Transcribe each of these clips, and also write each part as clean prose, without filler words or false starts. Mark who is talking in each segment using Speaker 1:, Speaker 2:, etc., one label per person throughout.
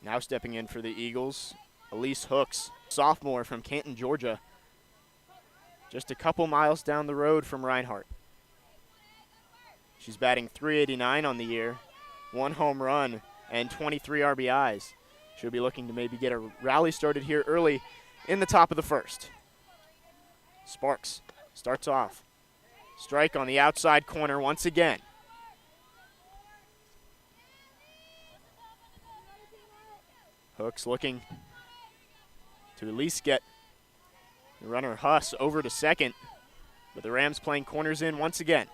Speaker 1: Now stepping in for the Eagles, Elise Hooks, sophomore from Canton, Georgia. Just a couple miles down the road from Reinhardt. She's batting .389 on the year, 1 home run, and 23 RBIs. She'll be looking to maybe get a rally started here early in the top of the first. Sparks starts off. Strike on the outside corner once again. Hooks looking to at least get the runner Huss over to second, but the Rams playing corners in once again.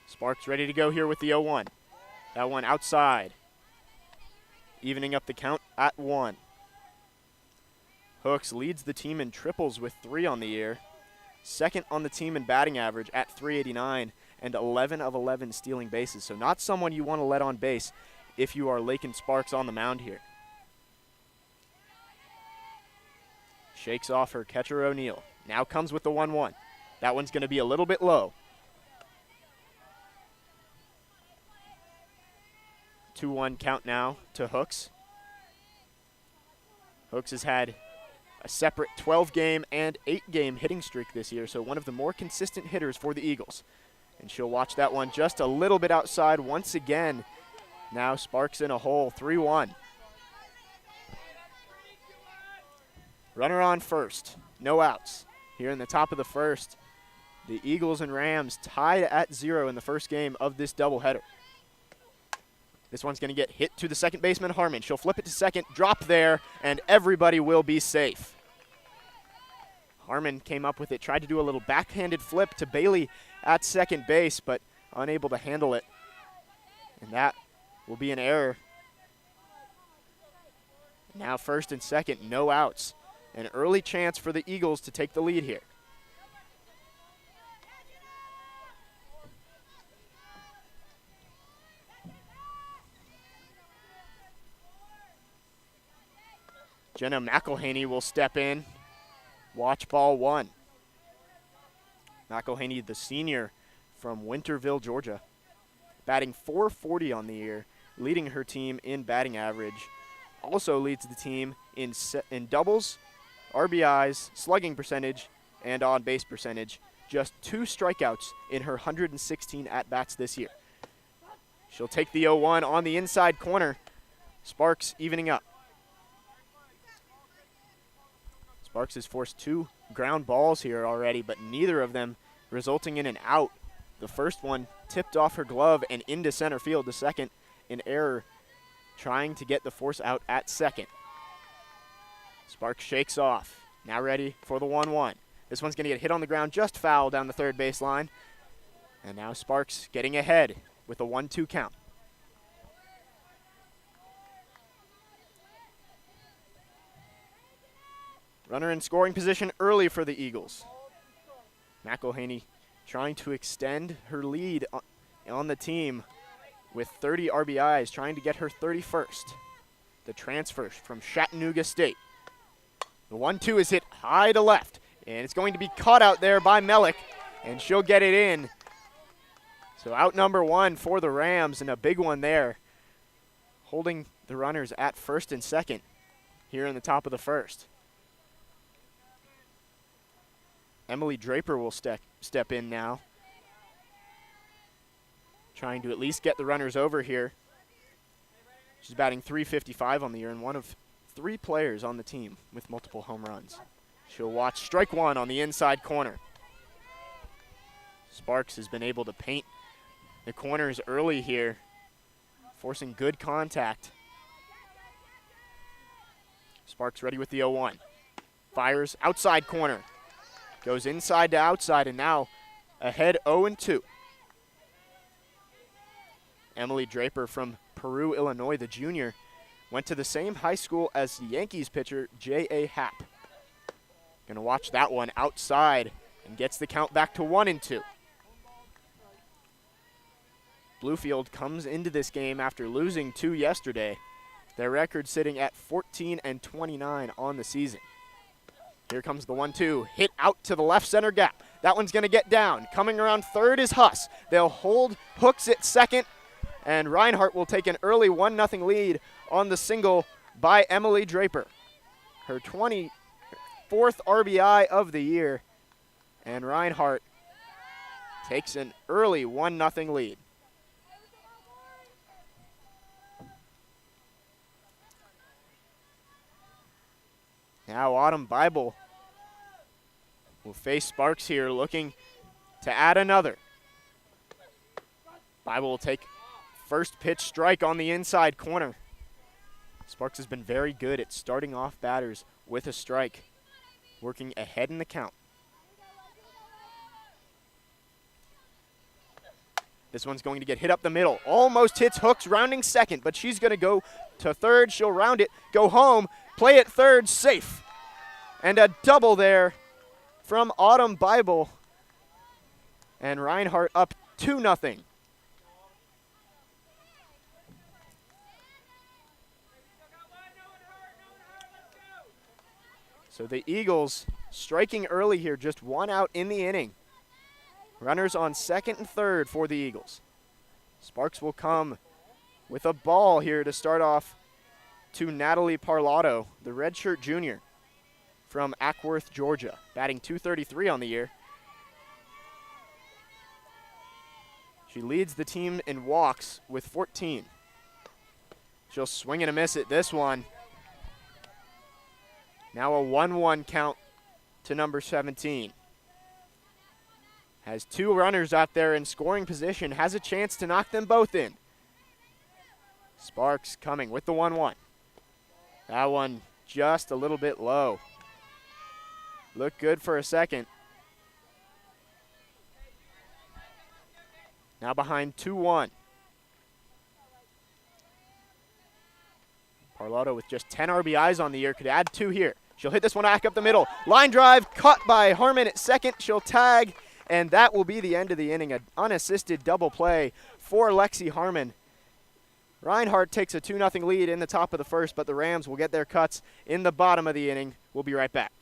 Speaker 1: Sparks ready to go here with the 0-1. That one outside, evening up the count at 1. Hooks leads the team in triples with 3 on the year, second on the team in batting average at .389, and 11 of 11 stealing bases. So not someone you want to let on base if you are Lakin Sparks on the mound here. Shakes off her catcher O'Neal. Now comes with the 1-1. That one's going to be a little bit low. 2-1 count now to Hooks. Hooks has had a separate 12-game and 8-game hitting streak this year, so one of the more consistent hitters for the Eagles. And she'll watch that one just a little bit outside once again. Now Sparks in a hole, 3-1. Runner on first, no outs. Here in the top of the first, the Eagles and Rams tied at 0 in the first game of this doubleheader. This one's going to get hit to the second baseman, Harmon. She'll flip it to second, drop there, and everybody will be safe. Harmon came up with it, tried to do a little backhanded flip to Bailey at second base, but unable to handle it. And that will be an error. Now first and second, no outs. An early chance for the Eagles to take the lead here. Jenna McElhaney will step in. Watch ball 1. McElhaney, the senior from Winterville, Georgia. Batting .440 on the year, leading her team in batting average. Also leads the team in doubles, RBIs, slugging percentage, and on-base percentage. Just 2 strikeouts in her 116 at-bats this year. She'll take the 0-1 on the inside corner. Sparks evening up. Sparks has forced 2 ground balls here already, but neither of them resulting in an out. The first one tipped off her glove and into center field. The second, an error, trying to get the force out at second. Sparks shakes off. Now ready for the 1-1. This one's going to get hit on the ground, just foul down the third baseline. And now Sparks getting ahead with a 1-2 count. Runner in scoring position early for the Eagles. McElhaney trying to extend her lead on the team with 30 RBIs, trying to get her 31st. The transfer from Chattanooga State. The 1-2 is hit high to left, and it's going to be caught out there by Mellick, and she'll get it in. So out number 1 for the Rams, and a big one there, holding the runners at first and second here in the top of the first. Emily Draper will step in now, trying to at least get the runners over here. She's batting .355 on the year and one of 3 players on the team with multiple home runs. She'll watch strike 1 on the inside corner. Sparks has been able to paint the corners early here, forcing good contact. Sparks ready with the 0-1. Fires outside corner. Goes inside to outside, and now ahead 0-2. Emily Draper from Peru, Illinois, the junior, went to the same high school as the Yankees pitcher J.A. Happ. Gonna watch that one outside and gets the count back to 1-2. Bluefield comes into this game after losing 2 yesterday. Their record sitting at 14-29 on the season. Here comes the 1-2, hit out to the left center gap. That one's going to get down. Coming around third is Huss. They'll hold Hooks at second, And Reinhardt will take an early 1-0 lead on the single by Emily Draper. Her 24th RBI of the year. And Reinhardt takes an early 1-0 lead. Now Autumn Bible will face Sparks here, looking to add another. Bible will take first pitch strike on the inside corner. Sparks has been very good at starting off batters with a strike, working ahead in the count. This one's going to get hit up the middle. Almost hits Hooks, rounding second, but she's going to go to third. She'll round it, go home, play at third, safe. And a double there from Autumn Bible. And Reinhardt up 2-0. So the Eagles striking early here, just one out in the inning. Runners on second and third for the Eagles. Sparks will come with a ball here to start off to Natalie Parlato, the redshirt junior from Ackworth, Georgia, batting .233 on the year. She leads the team in walks with 14. She'll swing and a miss at this one. Now a 1-1 count to number 17. Has two runners out there in scoring position, has a chance to knock them both in. Sparks coming with the 1-1. That one just a little bit low. Looked good for a second. Now behind 2-1. Parlato with just 10 RBIs on the year could add 2 here. She'll hit this one back up the middle. Line drive caught by Harmon at second. She'll tag, and that will be the end of the inning. An unassisted double play for Lexi Harmon. Reinhardt takes a 2-0 lead in the top of the first, but the Rams will get their cuts in the bottom of the inning. We'll be right back.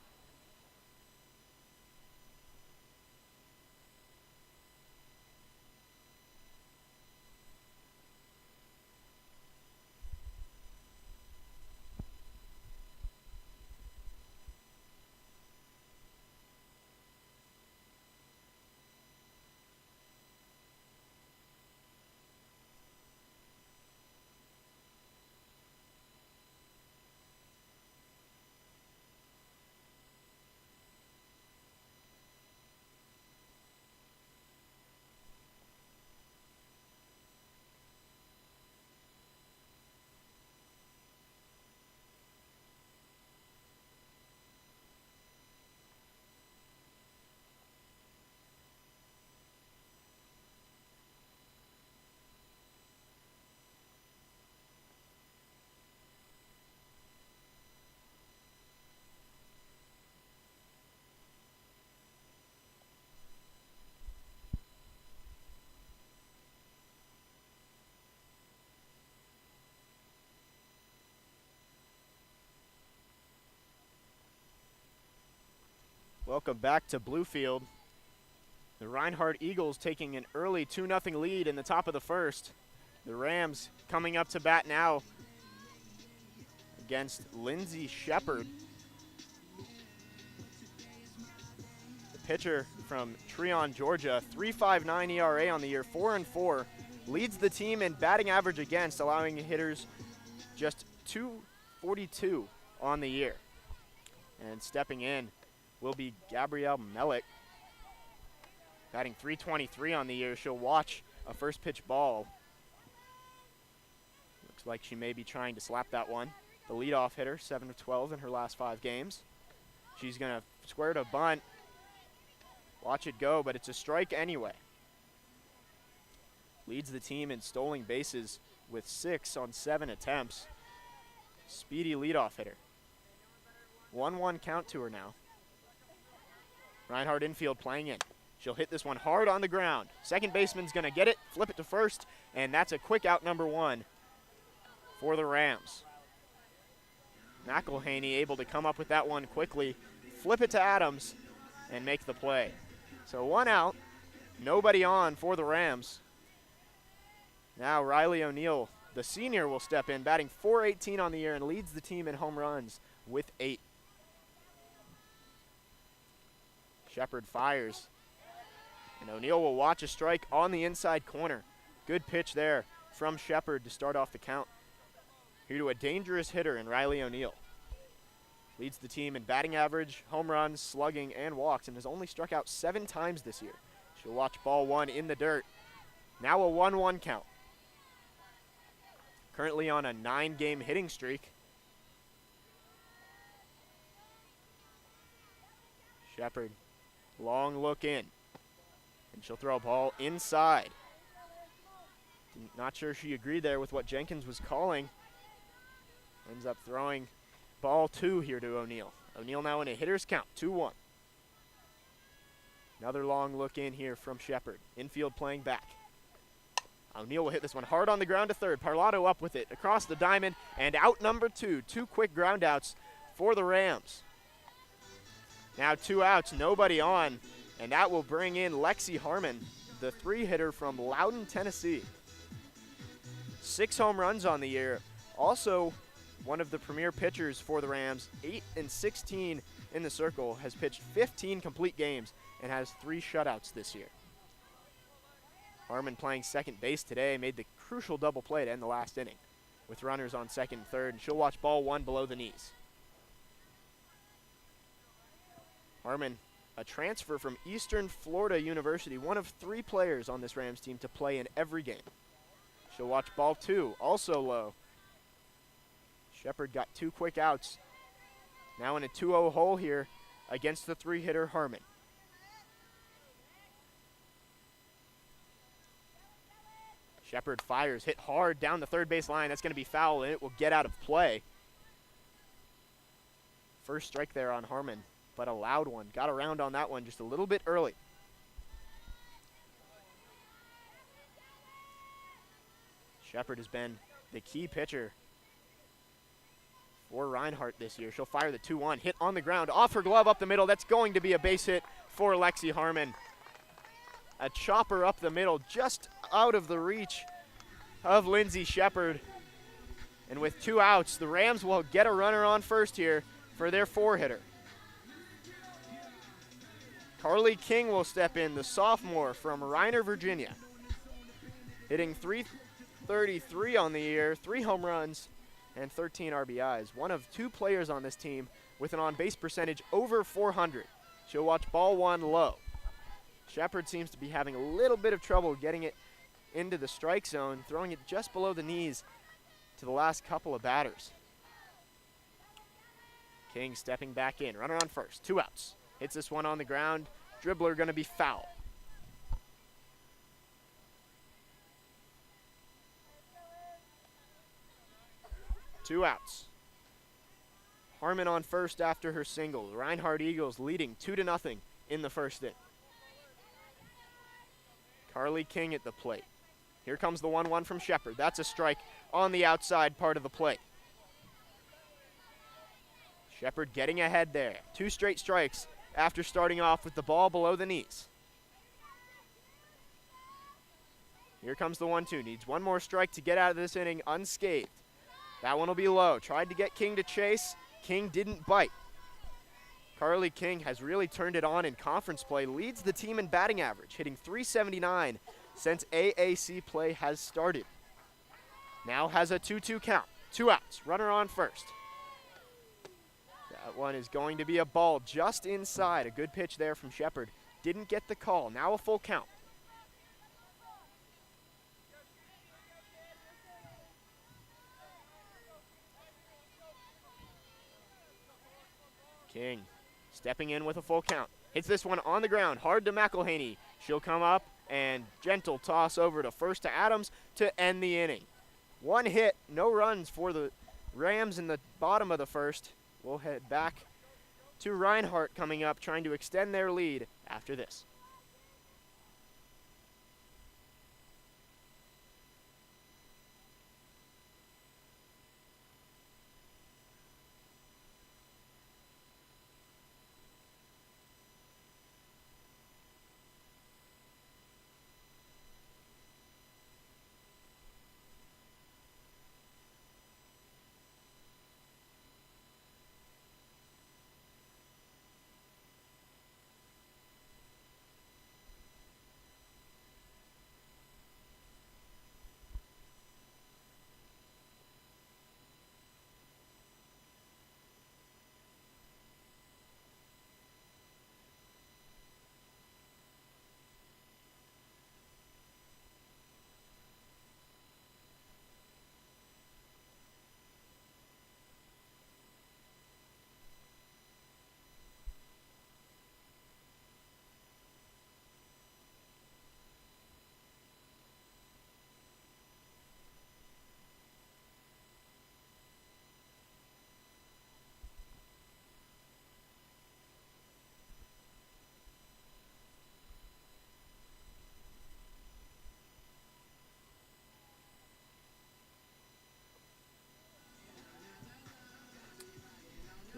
Speaker 1: Welcome back to Bluefield. The Reinhardt Eagles taking an early 2-0 lead in the top of the first. The Rams coming up to bat now against Lindsay Shepard. The pitcher from Treon, Georgia, 3.59 ERA on the year, 4-4. Leads the team in batting average against, allowing hitters just .242 on the year. And stepping in will be Gabrielle Melick, batting .323 on the year. She'll watch a first pitch ball. Looks like she may be trying to slap that one. The leadoff hitter, 7 of 12 in her last 5 games. She's going to square to bunt. Watch it go, but it's a strike anyway. Leads the team in stolen bases with 6 on 7 attempts. Speedy leadoff hitter. 1-1 count to her now. Reinhardt infield playing in. She'll hit this one hard on the ground. Second baseman's going to get it, flip it to first, and that's a quick out number 1 for the Rams. McElhaney able to come up with that one quickly, flip it to Adams, and make the play. So 1 out, nobody on for the Rams. Now Riley O'Neill, the senior, will step in, batting .418 on the year and leads the team in home runs with 8. Shepard fires, and O'Neill will watch a strike on the inside corner. Good pitch there from Shepard to start off the count. Here to a dangerous hitter in Riley O'Neill. Leads the team in batting average, home runs, slugging, and walks, and has only struck out 7 times this year. She'll watch ball 1 in the dirt. Now a 1-1 count. Currently on a 9-game hitting streak. Shepard, long look in. And she'll throw a ball inside. Not sure she agreed there with what Jenkins was calling. Ends up throwing ball 2 here to O'Neill. O'Neill now in a hitter's count, 2-1. Another long look in here from Shepard. Infield playing back. O'Neill will hit this one hard on the ground to third. Parlato up with it across the diamond and out number 2. 2 quick ground outs for the Rams. Now 2 outs, nobody on, and that will bring in Lexi Harmon, the 3-hitter from Loudon, Tennessee. 6 home runs on the year. Also one of the premier pitchers for the Rams, 8-16 in the circle, has pitched 15 complete games and has 3 shutouts this year. Harmon playing second base today, made the crucial double play to end the last inning with runners on second and third, and she'll watch ball 1 below the knees. Harmon, a transfer from Eastern Florida University, one of 3 players on this Rams team to play in every game. She'll watch ball 2, also low. Shepard got 2 quick outs. Now in a 2-0 hole here against the 3-hitter Harmon. Shepard fires, hit hard down the third base line. That's going to be foul, and it will get out of play. First strike there on Harmon, but a loud one. Got around on that one just a little bit early. Shepard has been the key pitcher for Reinhardt this year. She'll fire the 2-1, hit on the ground, off her glove up the middle. That's going to be a base hit for Lexi Harmon. A chopper up the middle, just out of the reach of Lindsay Shepard. And with 2 outs, the Rams will get a runner on first here for their 4-hitter. Carly King will step in, the sophomore from Reiner, Virginia. Hitting .333 on the year, 3 home runs, and 13 RBIs. One of 2 players on this team with an on-base percentage over .400. She'll watch ball 1 low. Shepard seems to be having a little bit of trouble getting it into the strike zone, throwing it just below the knees to the last couple of batters. King stepping back in, runner on first, 2 outs. Hits this one on the ground, dribbler gonna be foul. Two outs. Harmon on first after her single. Reinhardt Eagles leading 2-0 in the first inning. Carly King at the plate. Here comes the 1-1 from Shepard. That's a strike on the outside part of the plate. Shepard getting ahead there. 2 straight strikes after starting off with the ball below the knees. Here comes the 1-2. Needs 1 more strike to get out of this inning unscathed. That one will be low. Tried to get King to chase. King didn't bite. Carly King has really turned it on in conference play. Leads the team in batting average, hitting .379 since AAC play has started. Now has a 2-2 count. 2 outs. Runner on first. That one is going to be a ball just inside. A good pitch there from Shepard. Didn't get the call. Now a full count. King stepping in with a full count. Hits this one on the ground, hard to McElhaney. She'll come up and gentle toss over to first to Adams to end the inning. 1 hit, no runs for the Rams in the bottom of the first. We'll head back to Reinhardt coming up, trying to extend their lead after this.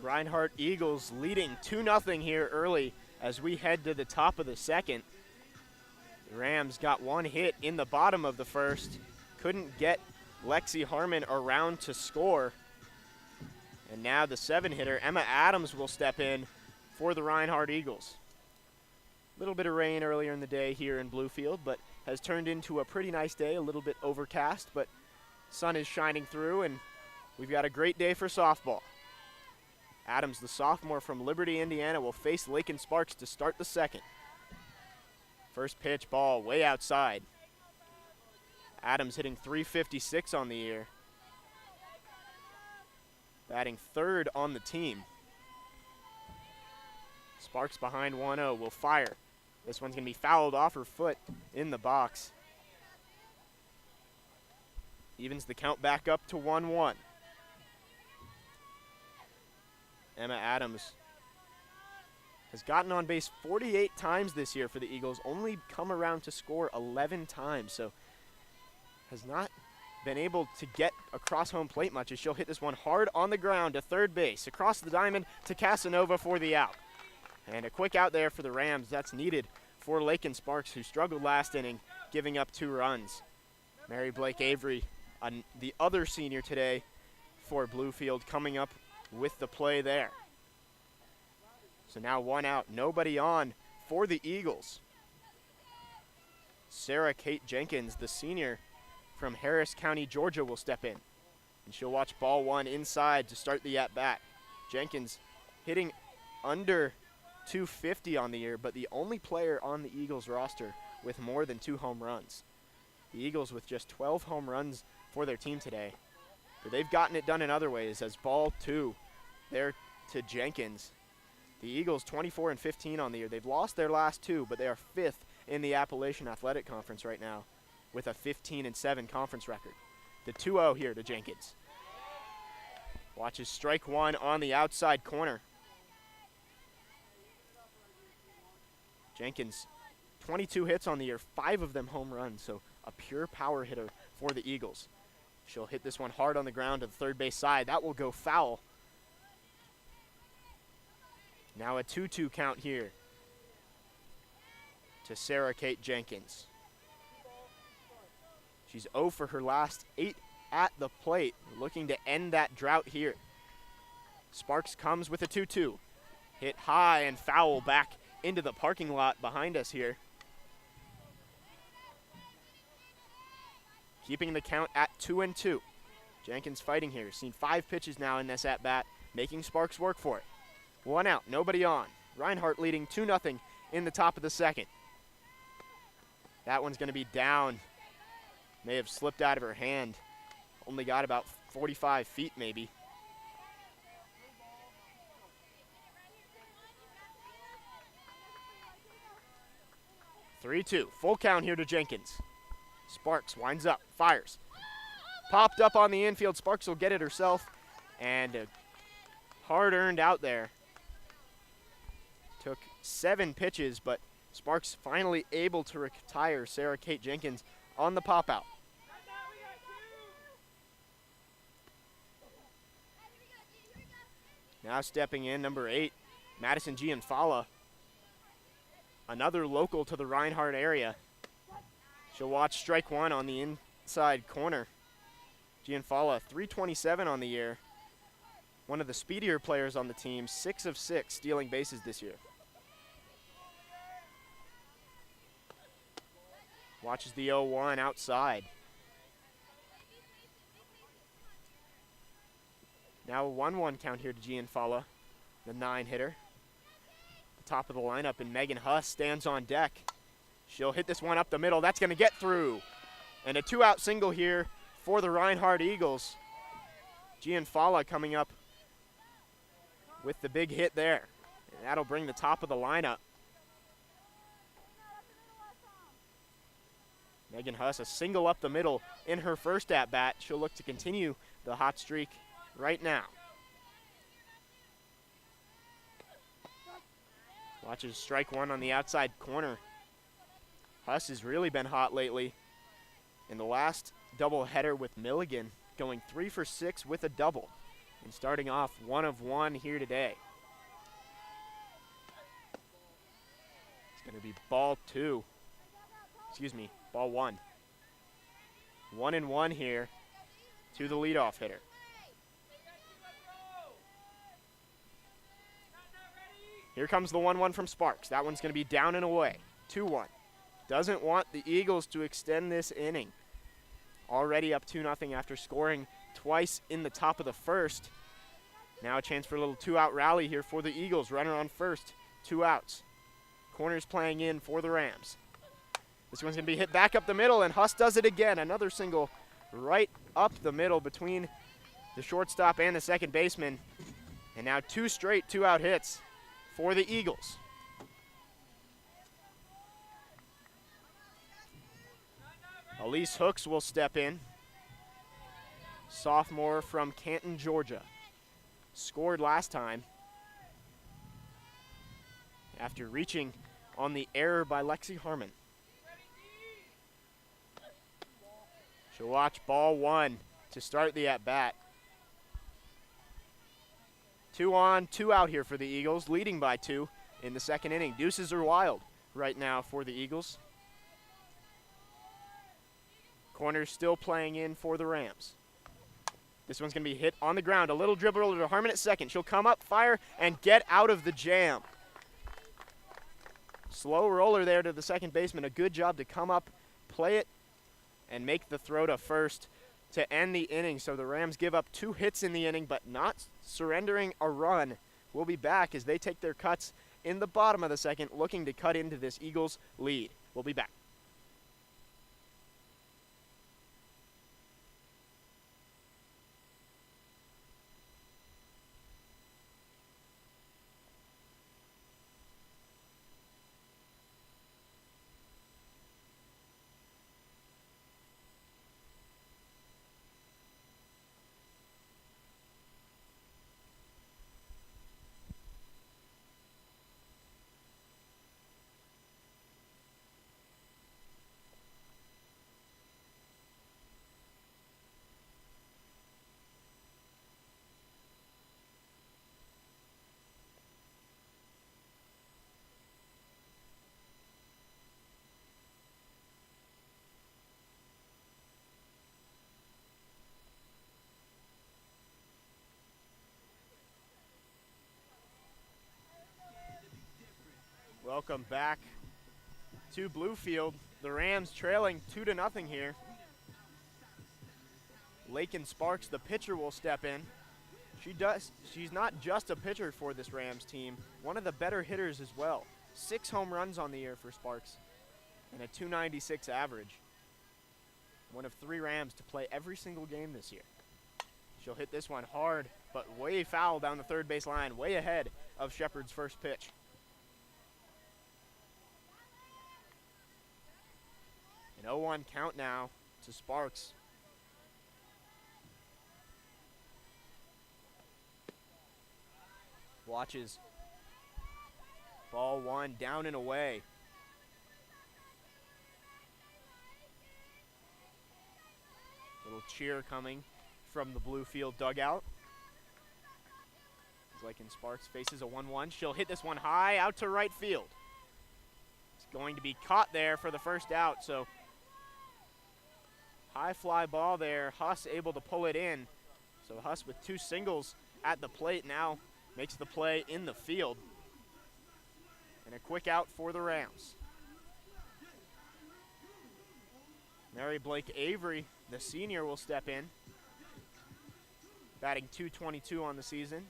Speaker 1: Reinhardt Eagles leading 2-0 here early as we head to the top of the second. The Rams got one hit in the bottom of the first, couldn't get Lexi Harmon around to score. And now the 7-hitter, Emma Adams, will step in for the Reinhardt Eagles. A little bit of rain earlier in the day here in Bluefield, but has turned into a pretty nice day, a little bit overcast, but sun is shining through, and we've got a great day for softball. Adams, the sophomore from Liberty, Indiana, will face Lakin Sparks to start the second. First pitch, ball way outside. Adams hitting .356 on the year. Batting third on the team. Sparks behind 1-0 will fire. This one's going to be fouled off her foot in the box. Evens the count back up to 1-1. Emma Adams has gotten on base 48 times this year for the Eagles, only come around to score 11 times, so has not been able to get across home plate much as she'll hit this one hard on the ground to third base, across the diamond to Casanova for the out. And a quick out there for the Rams. That's needed for Lakin Sparks, who struggled last inning, giving up 2 runs. Mary Blake Avery, the other senior today for Bluefield, coming up with the play there. So now 1 out, nobody on for the Eagles. Sarah Kate Jenkins, the senior from Harris County, Georgia, will step in. And she'll watch ball 1 inside to start the at-bat. Jenkins hitting under .250 on the year, but the only player on the Eagles roster with more than 2 home runs. The Eagles with just 12 home runs for their team today. But they've gotten it done in other ways as ball 2 there to Jenkins. The Eagles 24-15 on the year. They've lost their last 2, but they are 5th in the Appalachian Athletic Conference right now with a 15-7 conference record. The 2-0 here to Jenkins. Watches strike 1 on the outside corner. Jenkins, 22 hits on the year, 5 of them home runs, so a pure power hitter for the Eagles. She'll hit this one hard on the ground to the third base side. That will go foul. Now a 2-2 count here to Sarah Kate Jenkins. She's 0 for her last 8 at the plate, looking to end that drought here. Sparks comes with a 2-2. Hit high and foul back into the parking lot behind us here. Keeping the count at 2-2. Jenkins fighting here. Seen 5 pitches now in this at-bat, making Sparks work for it. 1 out, nobody on. Reinhardt leading 2-0 in the top of the second. That one's going to be down. May have slipped out of her hand. Only got about 45 feet maybe. (3-2), full count here to Jenkins. Sparks winds up, fires. Popped up on the infield. Sparks will get it herself. And a hard-earned out there. Took 7 pitches, but Sparks finally able to retire Sarah Kate Jenkins on the pop-out. Now stepping in, number 8, Madison Gianfala. Another local to the Reinhardt area. She'll watch strike 1 on the inside corner. Gianfala, 327 on the year. One of the speedier players on the team, 6 of 6 stealing bases this year. Watches the 0-1 outside. Now a 1-1 count here to Gianfala, the 9-hitter. Top of the lineup, and Megan Huss stands on deck. She'll hit this one up the middle. That's going to get through. And a 2-out single here for the Reinhardt Eagles. Gianfala coming up with the big hit there. And that'll bring the top of the lineup. Megan Huss, a single up the middle in her first at-bat. She'll look to continue the hot streak right now. Watches strike 1 on the outside corner. Huss has really been hot lately. In the last doubleheader with Milligan, going 3 for 6 with a double. And starting off 1 of 1 here today. It's going to be ball 2. Excuse me, ball 1. 1 and 1 here to the leadoff hitter. Here comes the 1-1 from Sparks. That one's going to be down and away. 2-1. Doesn't want the Eagles to extend this inning. Already up 2-0 after scoring twice in the top of the first. Now a chance for a little 2-out rally here for the Eagles. Runner on first, 2 outs. Corners playing in for the Rams. This one's going to be hit back up the middle, and Huss does it again. Another single right up the middle between the shortstop and the second baseman. And now 2 straight 2-out hits for the Eagles. Elise Hooks will step in. Sophomore from Canton, Georgia. Scored last time after reaching on the error by Lexi Harmon. She'll watch ball 1 to start the at-bat. 2 on, 2 out here for the Eagles, leading by 2 in the second inning. Deuces are wild right now for the Eagles. Corners still playing in for the Rams. This one's going to be hit on the ground. A little dribble to Harmon at second. She'll come up, fire, and get out of the jam. Slow roller there to the second baseman. A good job to come up, play it, and make the throw to first to end the inning. So the Rams give up 2 hits in the inning, but not surrendering a run. We'll be back as they take their cuts in the bottom of the second, looking to cut into this Eagles lead. We'll be back. Welcome back to Bluefield. The Rams trailing 2-0 here. Lakin Sparks, the pitcher, will step in. She's not just a pitcher for this Rams team, one of the better hitters as well. 6 home runs on the year for Sparks and a .296 average. One of 3 Rams to play every single game this year. She'll hit this one hard, but way foul down the third base line, way ahead of Shepard's first pitch. An 0-1 count now to Sparks. Watches ball 1 down and away. Little cheer coming from the Bluefield dugout. Lakin Sparks faces a 1-1. She'll hit this one high out to right field. It's going to be caught there for the first out, so high fly ball there. Huss able to pull it in. So Huss with 2 singles at the plate now makes the play in the field. And a quick out for the Rams. Mary Blake Avery, the senior, will step in. Batting .222 on the season.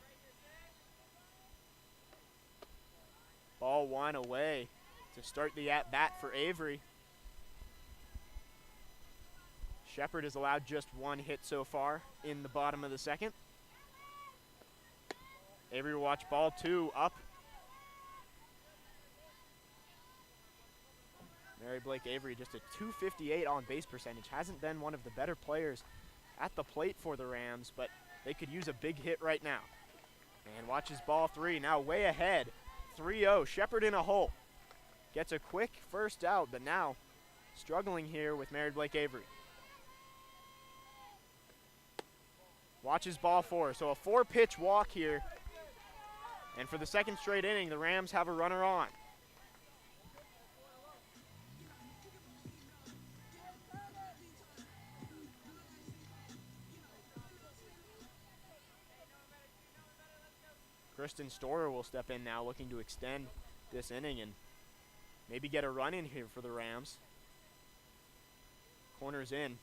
Speaker 1: Ball 1 away to start the at-bat for Avery. Shepard has allowed just 1 hit so far in the bottom of the second. Avery will watch ball 2 up. Mary Blake Avery just a .258 on base percentage. Hasn't been one of the better players at the plate for the Rams, but they could use a big hit right now. And watches ball 3, now way ahead. 3-0, Shepard in a hole. Gets a quick first out, but now struggling here with Mary Blake Avery. Watches ball 4. So a 4-pitch walk here. And for the second straight inning, the Rams have a runner on. Kristen Storer will step in now, looking to extend this inning and maybe get a run in here for the Rams. Corner's in.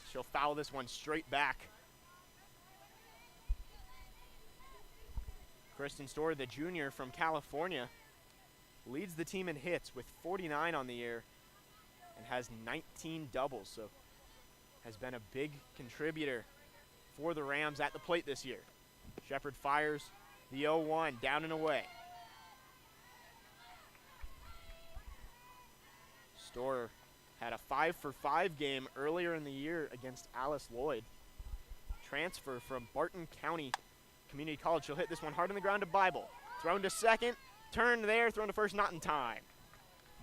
Speaker 1: She'll foul this one straight back. Kristen Storer, the junior from California, leads the team in hits with 49 on the year and has 19 doubles, so has been a big contributor for the Rams at the plate this year. Shepard fires the 0-1, down and away. Storer had a 5-for-5 game earlier in the year against Alice Lloyd. Transfer from Barton County Community College. She'll hit this one hard on the ground to Bible. Thrown to second, turned there, thrown to first, not in time.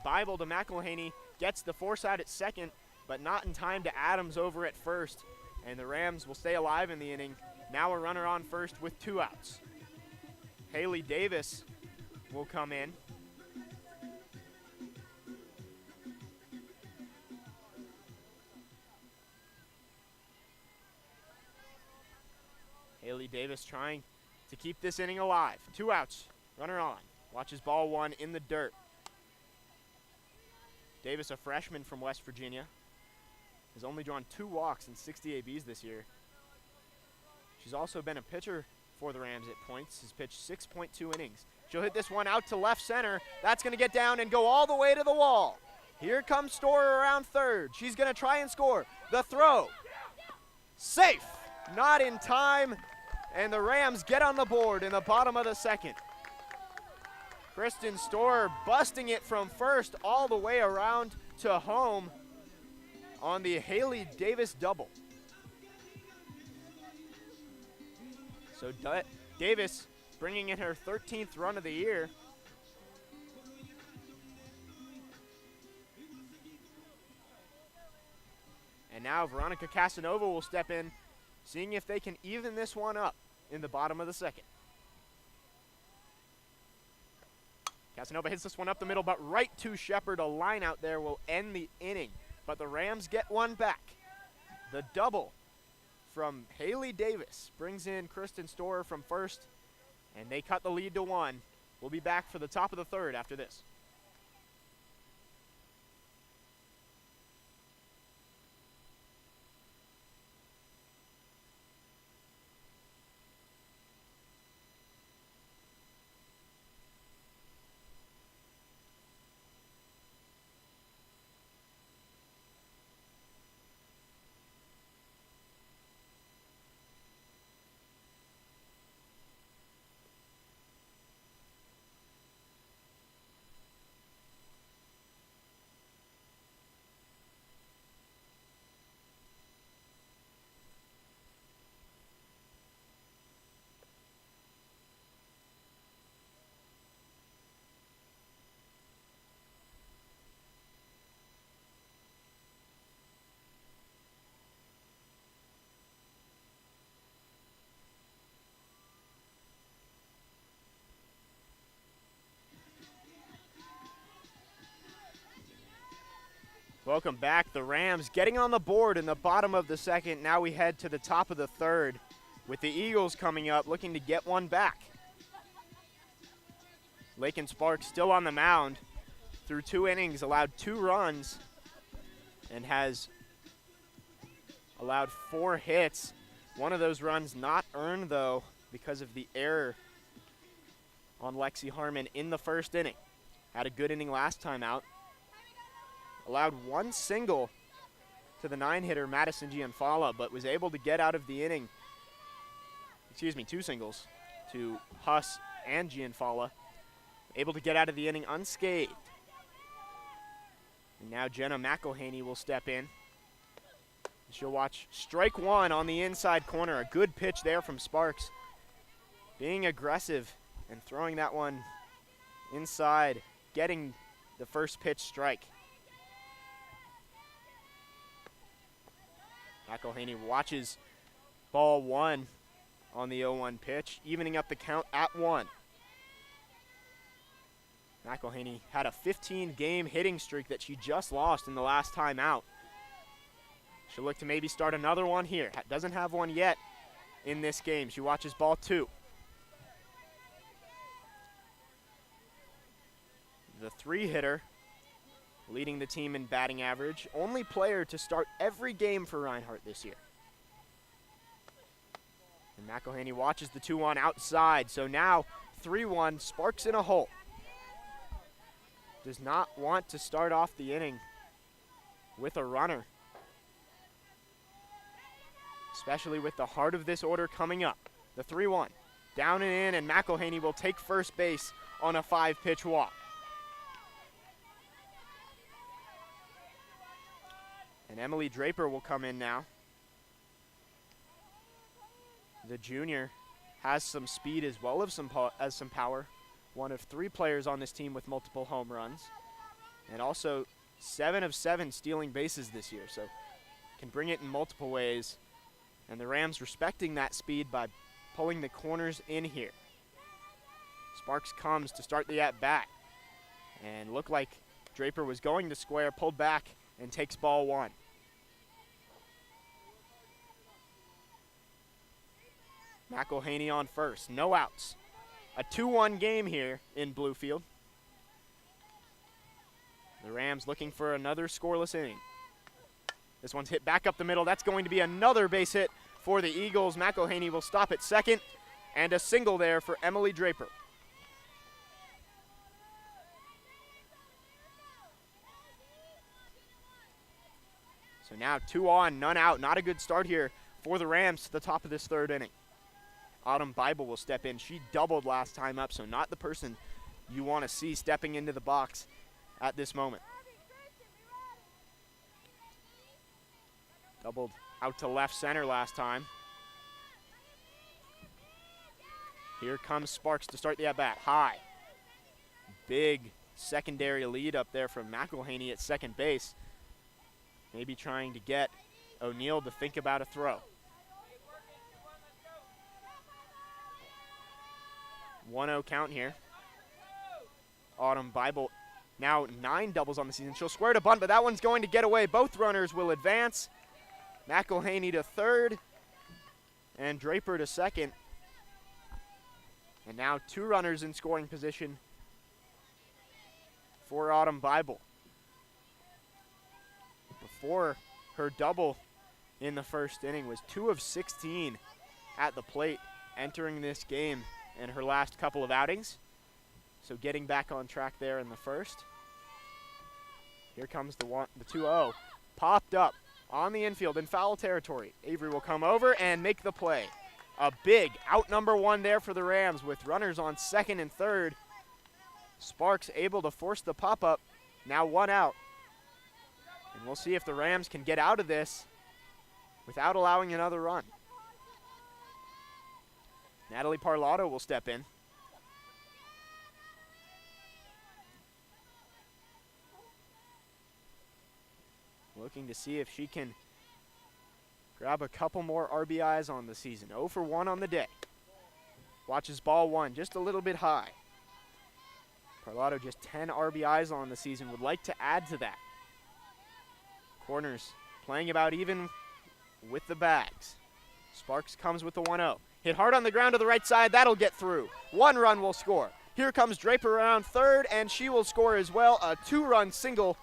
Speaker 1: Bible to McElhaney, gets the force out at second, but not in time to Adams over at first. And the Rams will stay alive in the inning. Now a runner on first with 2 outs. Haley Davis will come in. Haley Davis trying to keep this inning alive. 2 outs, runner on. Watches ball 1 in the dirt. Davis, a freshman from West Virginia, has only drawn 2 walks and 60 ABs this year. She's also been a pitcher for the Rams at points. Has pitched 6.2 innings. She'll hit this one out to left center. That's going to get down and go all the way to the wall. Here comes Storer around third. She's going to try and score. The throw. Safe. Not in time. And the Rams get on the board in the bottom of the second. Kristen Storer busting it from first all the way around to home on the Haley Davis double. So Davis bringing in her 13th run of the year. And now Veronica Casanova will step in, seeing if they can even this one up in the bottom of the second. Casanova hits this one up the middle, but right to Shepard. A line out there will end the inning. But the Rams get one back. The double from Haley Davis brings in Kristen Storer from first, and they cut the lead to 1. We'll be back for the top of the third after this. Welcome back. The Rams getting on the board in the bottom of the second. Now we head to the top of the third with the Eagles coming up looking to get one back. Lakin Sparks still on the mound through 2 innings, allowed 2 runs, and has allowed 4 hits. One of those runs not earned, though, because of the error on Lexi Harmon in the first inning. Had a good inning last time out. Allowed 1 single to the 9-hitter Madison Gianfala, but was able to get out of the inning. 2 singles to Huss and Gianfala. Able to get out of the inning unscathed. And now Jenna McElhaney will step in. She'll watch strike 1 on the inside corner. A good pitch there from Sparks. Being aggressive and throwing that one inside, getting the first pitch strike. McElhaney watches Ball 1 on the 0-1 pitch, evening up the count at 1. McElhaney had a 15-game hitting streak that she just lost in the last time out. She'll look to maybe start another one here. Doesn't have one yet in this game. She watches ball 2. The 3-hitter leading the team in batting average. Only player to start every game for Reinhardt this year. And McElhaney watches the 2-1 outside. So now 3-1, Sparks in a hole. Does not want to start off the inning with a runner, especially with the heart of this order coming up. The 3-1, down and in, and McElhaney will take first base on a 5-pitch walk. And Emily Draper will come in now. The junior has some speed as well as some power. One of 3 players on this team with multiple home runs. And also 7 of 7 stealing bases this year, so can bring it in multiple ways. And the Rams respecting that speed by pulling the corners in here. Sparks comes to start the at-bat. And looked like Draper was going to square, pulled back, and takes ball 1. McElhaney on first, no outs. A 2-1 game here in Bluefield. The Rams looking for another scoreless inning. This one's hit back up the middle. That's going to be another base hit for the Eagles. McElhaney will stop at second, and a single there for Emily Draper. So now 2 on, none out. Not a good start here for the Rams to the top of this 3rd inning. Autumn Bible will step in. She doubled last time up, so not the person you want to see stepping into the box at this moment. Doubled out to left center last time. Here comes Sparks to start the at-bat. High. Big secondary lead up there from McElhaney at second base. Maybe trying to get O'Neill to think about a throw. 1-0 count here. Autumn Bible now 9 doubles on the season. She'll square to bunt, but that one's going to get away. Both runners will advance. McElhaney to third and Draper to second. And now 2 runners in scoring position for Autumn Bible. Before her double in the first inning was 2 of 16 at the plate entering this game in her last couple of outings. So getting back on track there in the first. Here comes the 2-0. Popped up on the infield in foul territory. Avery will come over and make the play. A big out number 1 there for the Rams with runners on second and third. Sparks able to force the pop-up. Now 1 out. And we'll see if the Rams can get out of this without allowing another run. Natalie Parlato will step in. Looking to see if she can grab a couple more RBIs on the season. 0 for 1 on the day. Watches ball 1 just a little bit high. Parlato just 10 RBIs on the season. Would like to add to that. Corners playing about even with the bags. Sparks comes with the 1-0. Hit hard on the ground to the right side. That'll get through. 1 run will score. Here comes Draper around third, and she will score as well. A 2-run single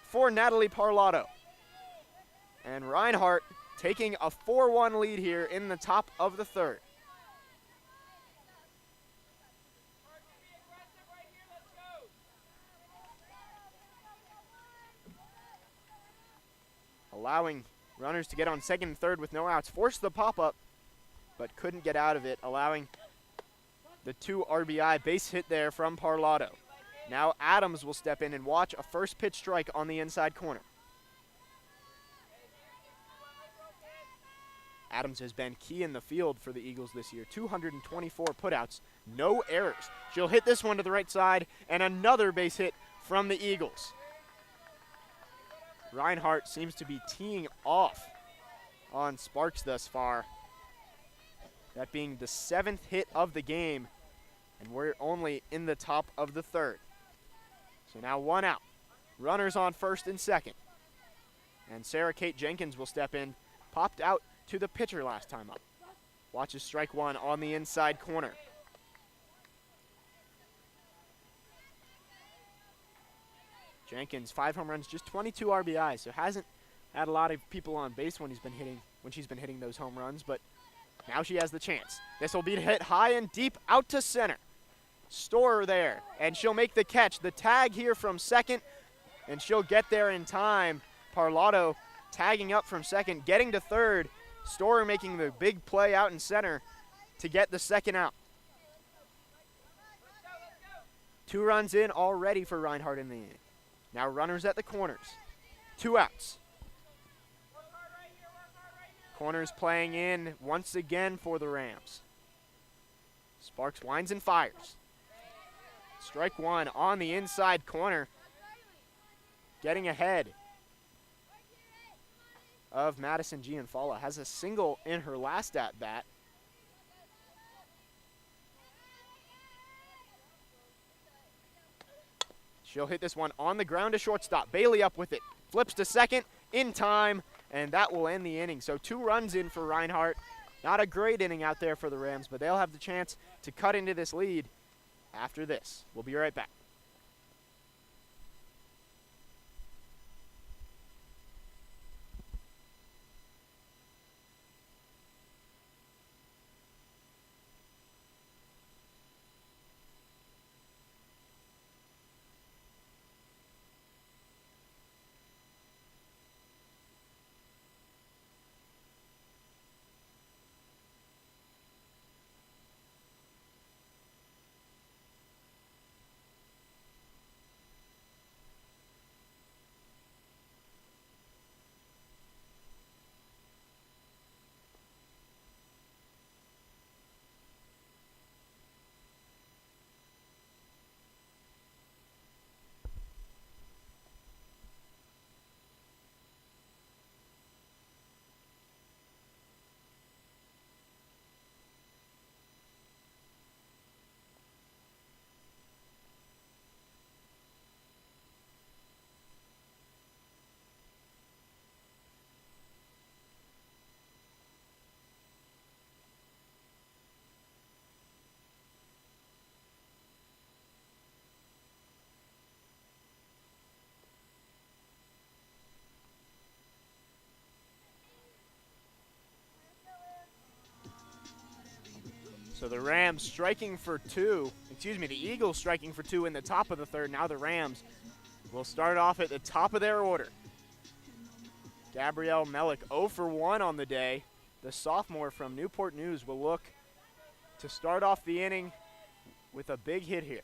Speaker 1: for Natalie Parlato. And Reinhardt taking a 4-1 lead here in the top of the 3rd. Allowing runners to get on second and third with no outs. Forced the pop-up, but couldn't get out of it, allowing the 2 RBI base hit there from Parlato. Now Adams will step in and watch a first pitch strike on the inside corner. Adams has been key in the field for the Eagles this year. 224 putouts, no errors. She'll hit this one to the right side, and another base hit from the Eagles. Reinhardt seems to be teeing off on Sparks thus far. that being the 7th hit of the game, and we're only in the top of the 3rd. So now 1 out. Runners on first and second. And Sarah Kate Jenkins will step in. Popped out to the pitcher last time up. Watches strike 1 on the inside corner. Jenkins, 5 home runs, just 22 RBIs, so hasn't had a lot of people on base when she's been hitting those home runs, but now she has the chance. This will be hit high and deep out to center. Storer there, and she'll make the catch. The tag here from second, and she'll get there in time. Parlato tagging up from second, getting to third. Storer making the big play out in center to get the second out. 2 runs in already for Reinhardt in the inning. Now runners at the corners. 2 outs. Corners playing in once again for the Rams. Sparks winds and fires. Strike 1 on the inside corner. Getting ahead of Madison Gianfala. Has a single in her last at-bat. She'll hit this one on the ground to shortstop. Bailey up with it. Flips to second in time, and that will end the inning. So 2 runs in for Reinhardt. Not a great inning out there for the Rams, but they'll have the chance to cut into this lead after this. We'll be right back. So the Rams striking for 2, the Eagles striking for 2 in the top of the 3rd. Now the Rams will start off at the top of their order. Gabrielle Mellick 0 for 1 on the day. The sophomore from Newport News will look to start off the inning with a big hit here.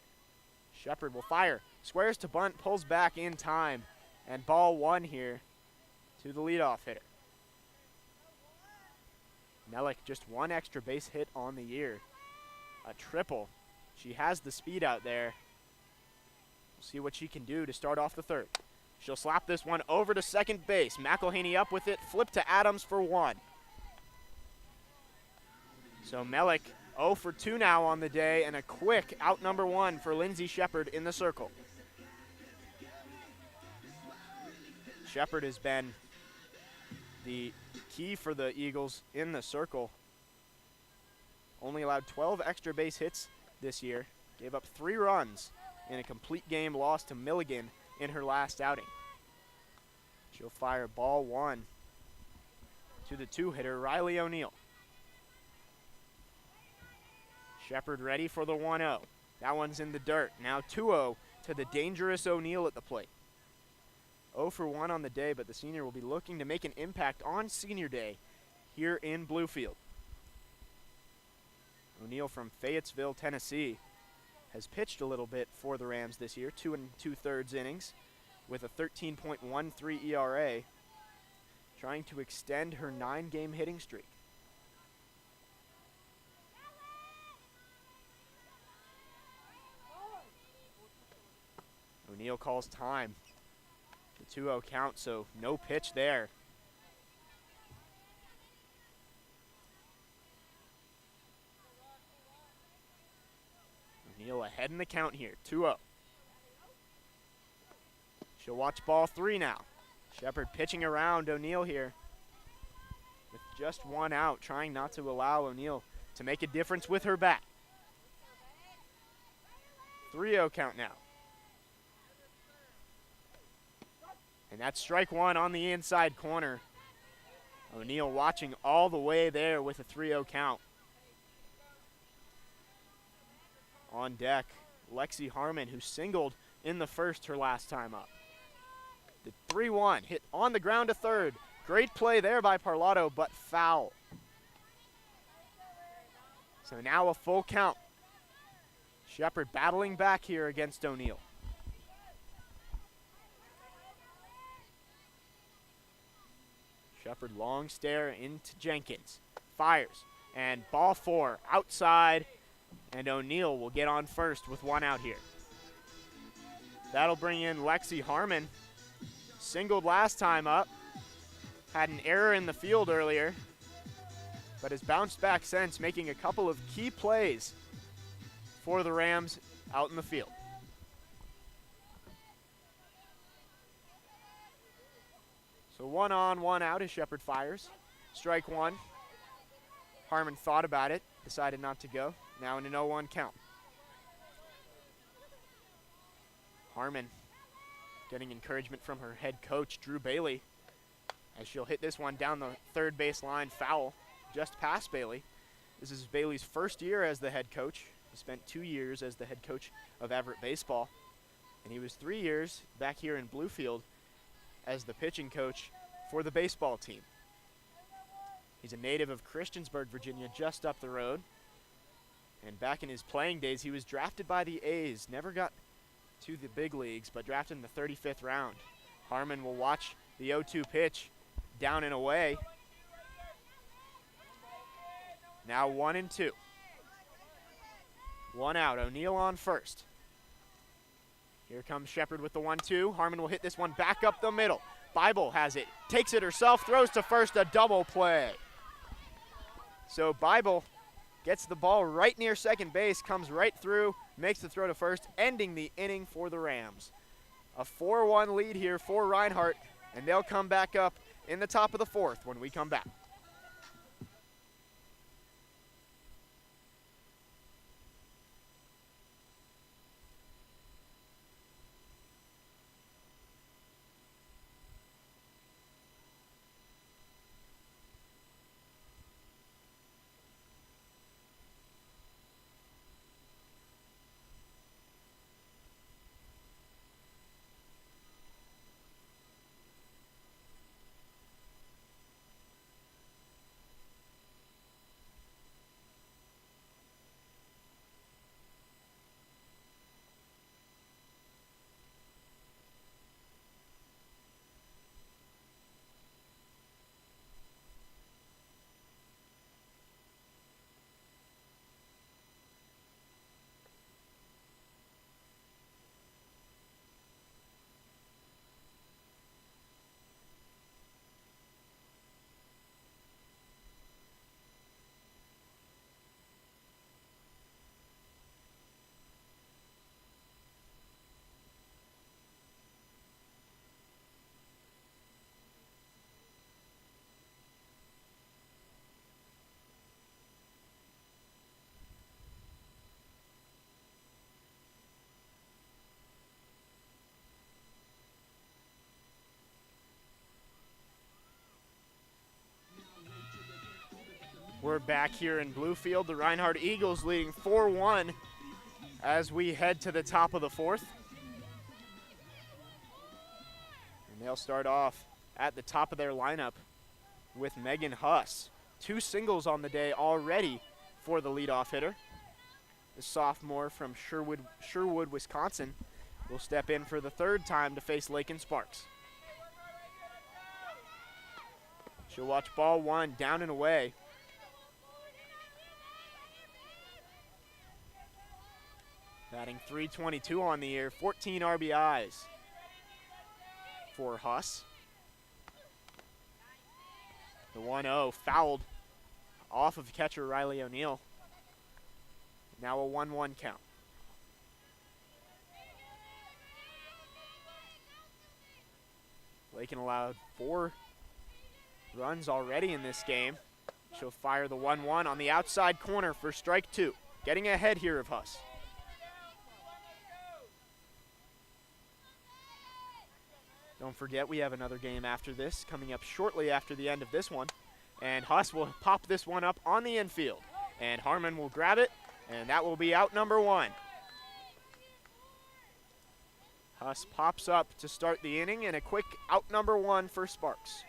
Speaker 1: Shepard will fire, squares to bunt, pulls back in time, and ball 1 here to the leadoff hitter. Mellick just 1 extra base hit on the year. A triple. She has the speed out there. We'll see what she can do to start off the 3rd. She'll slap this one over to second base. McElhaney up with it, flip to Adams for 1. So Mellick 0 for 2 now on the day, and a quick out number 1 for Lindsay Shepard in the circle. Shepard has been the key for the Eagles in the circle. Only allowed 12 extra base hits this year. Gave up 3 runs in a complete game loss to Milligan in her last outing. She'll fire ball 1 to the 2-hitter, Riley O'Neill. Shepard ready for the 1-0. That one's in the dirt. Now 2-0 to the dangerous O'Neill at the plate. 0 for 1 on the day, but the senior will be looking to make an impact on senior day here in Bluefield. O'Neill from Fayetteville, Tennessee, has pitched a little bit for the Rams this year, 2 2/3 innings with a 13.13 ERA, trying to extend her 9-game hitting streak. O'Neill calls time. The 2-0 count, so no pitch there. O'Neal ahead in the count here, 2-0. She'll watch ball 3 now. Shepard pitching around O'Neal here with just 1 out, trying not to allow O'Neal to make a difference with her bat. 3-0 count now. And that's strike 1 on the inside corner. O'Neal watching all the way there with a 3-0 count. On deck, Lexi Harmon, who singled in the first her last time up. The 3-1 hit on the ground to third. Great play there by Parlato, but foul. So now a full count. Shepard battling back here against O'Neal. Shepard long stare into Jenkins. Fires. And ball 4 outside. And O'Neal will get on first with 1 out here. That'll bring in Lexi Harmon. Singled last time up. Had an error in the field earlier, but has bounced back since, making a couple of key plays for the Rams out in the field. So 1 on, 1 out as Shepard fires. Strike 1. Harmon thought about it, decided not to go. Now in an 0-1 count. Harmon getting encouragement from her head coach, Drew Bailey, as she'll hit this one down the third base line, foul, just past Bailey. This is Bailey's first year as the head coach. He spent 2 years as the head coach of Everett Baseball, and he was 3 years back here in Bluefield as the pitching coach for the baseball team. He's a native of Christiansburg, Virginia, just up the road. And back in his playing days, he was drafted by the A's. Never got to the big leagues, but drafted in the 35th round. Harmon will watch the 0-2 pitch down and away. Now 1-2. 1 out. O'Neal on first. Here comes Shepard with the 1-2. Harmon will hit this one back up the middle. Bible has it. Takes it herself. Throws to first. A double play. So Bible gets the ball right near second base. Comes right through. Makes the throw to first. Ending the inning for the Rams. A 4-1 lead here for Reinhardt. And they'll come back up in the top of the 4th when we come back. We're back here in Bluefield. The Reinhardt Eagles leading 4-1 as we head to the top of the 4th. And they'll start off at the top of their lineup with Megan Huss. 2 singles on the day already for the leadoff hitter. The sophomore from Sherwood, Wisconsin, will step in for the 3rd time to face Lakin Sparks. She'll watch ball 1 down and away. Batting .322 on the year, 14 RBIs for Huss. The 1-0 fouled off of catcher Riley O'Neal. Now a 1-1 count. Lakin allowed 4 runs already in this game. She'll fire the 1-1 on the outside corner for strike 2. Getting ahead here of Huss. Don't forget, we have another game after this coming up shortly after the end of this one. And Huss will pop this one up on the infield. And Harmon will grab it, and that will be out number 1. Huss pops up to start the inning, and a quick out number 1 for Sparks.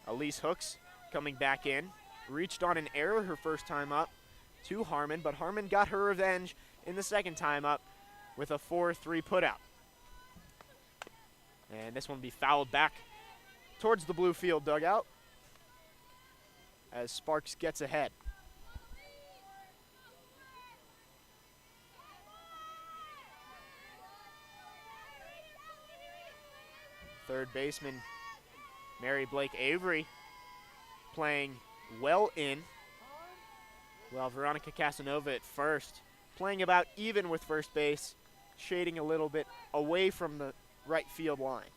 Speaker 1: Elise Hooks coming back in. Reached on an error her first time up to Harmon, but Harmon got her revenge in the second time up with a 4-3 putout. And this one will be fouled back towards the Bluefield dugout as Sparks gets ahead. Third baseman Mary Blake Avery playing well in, while Veronica Casanova at first playing about even with first base, shading a little bit away from the right field line.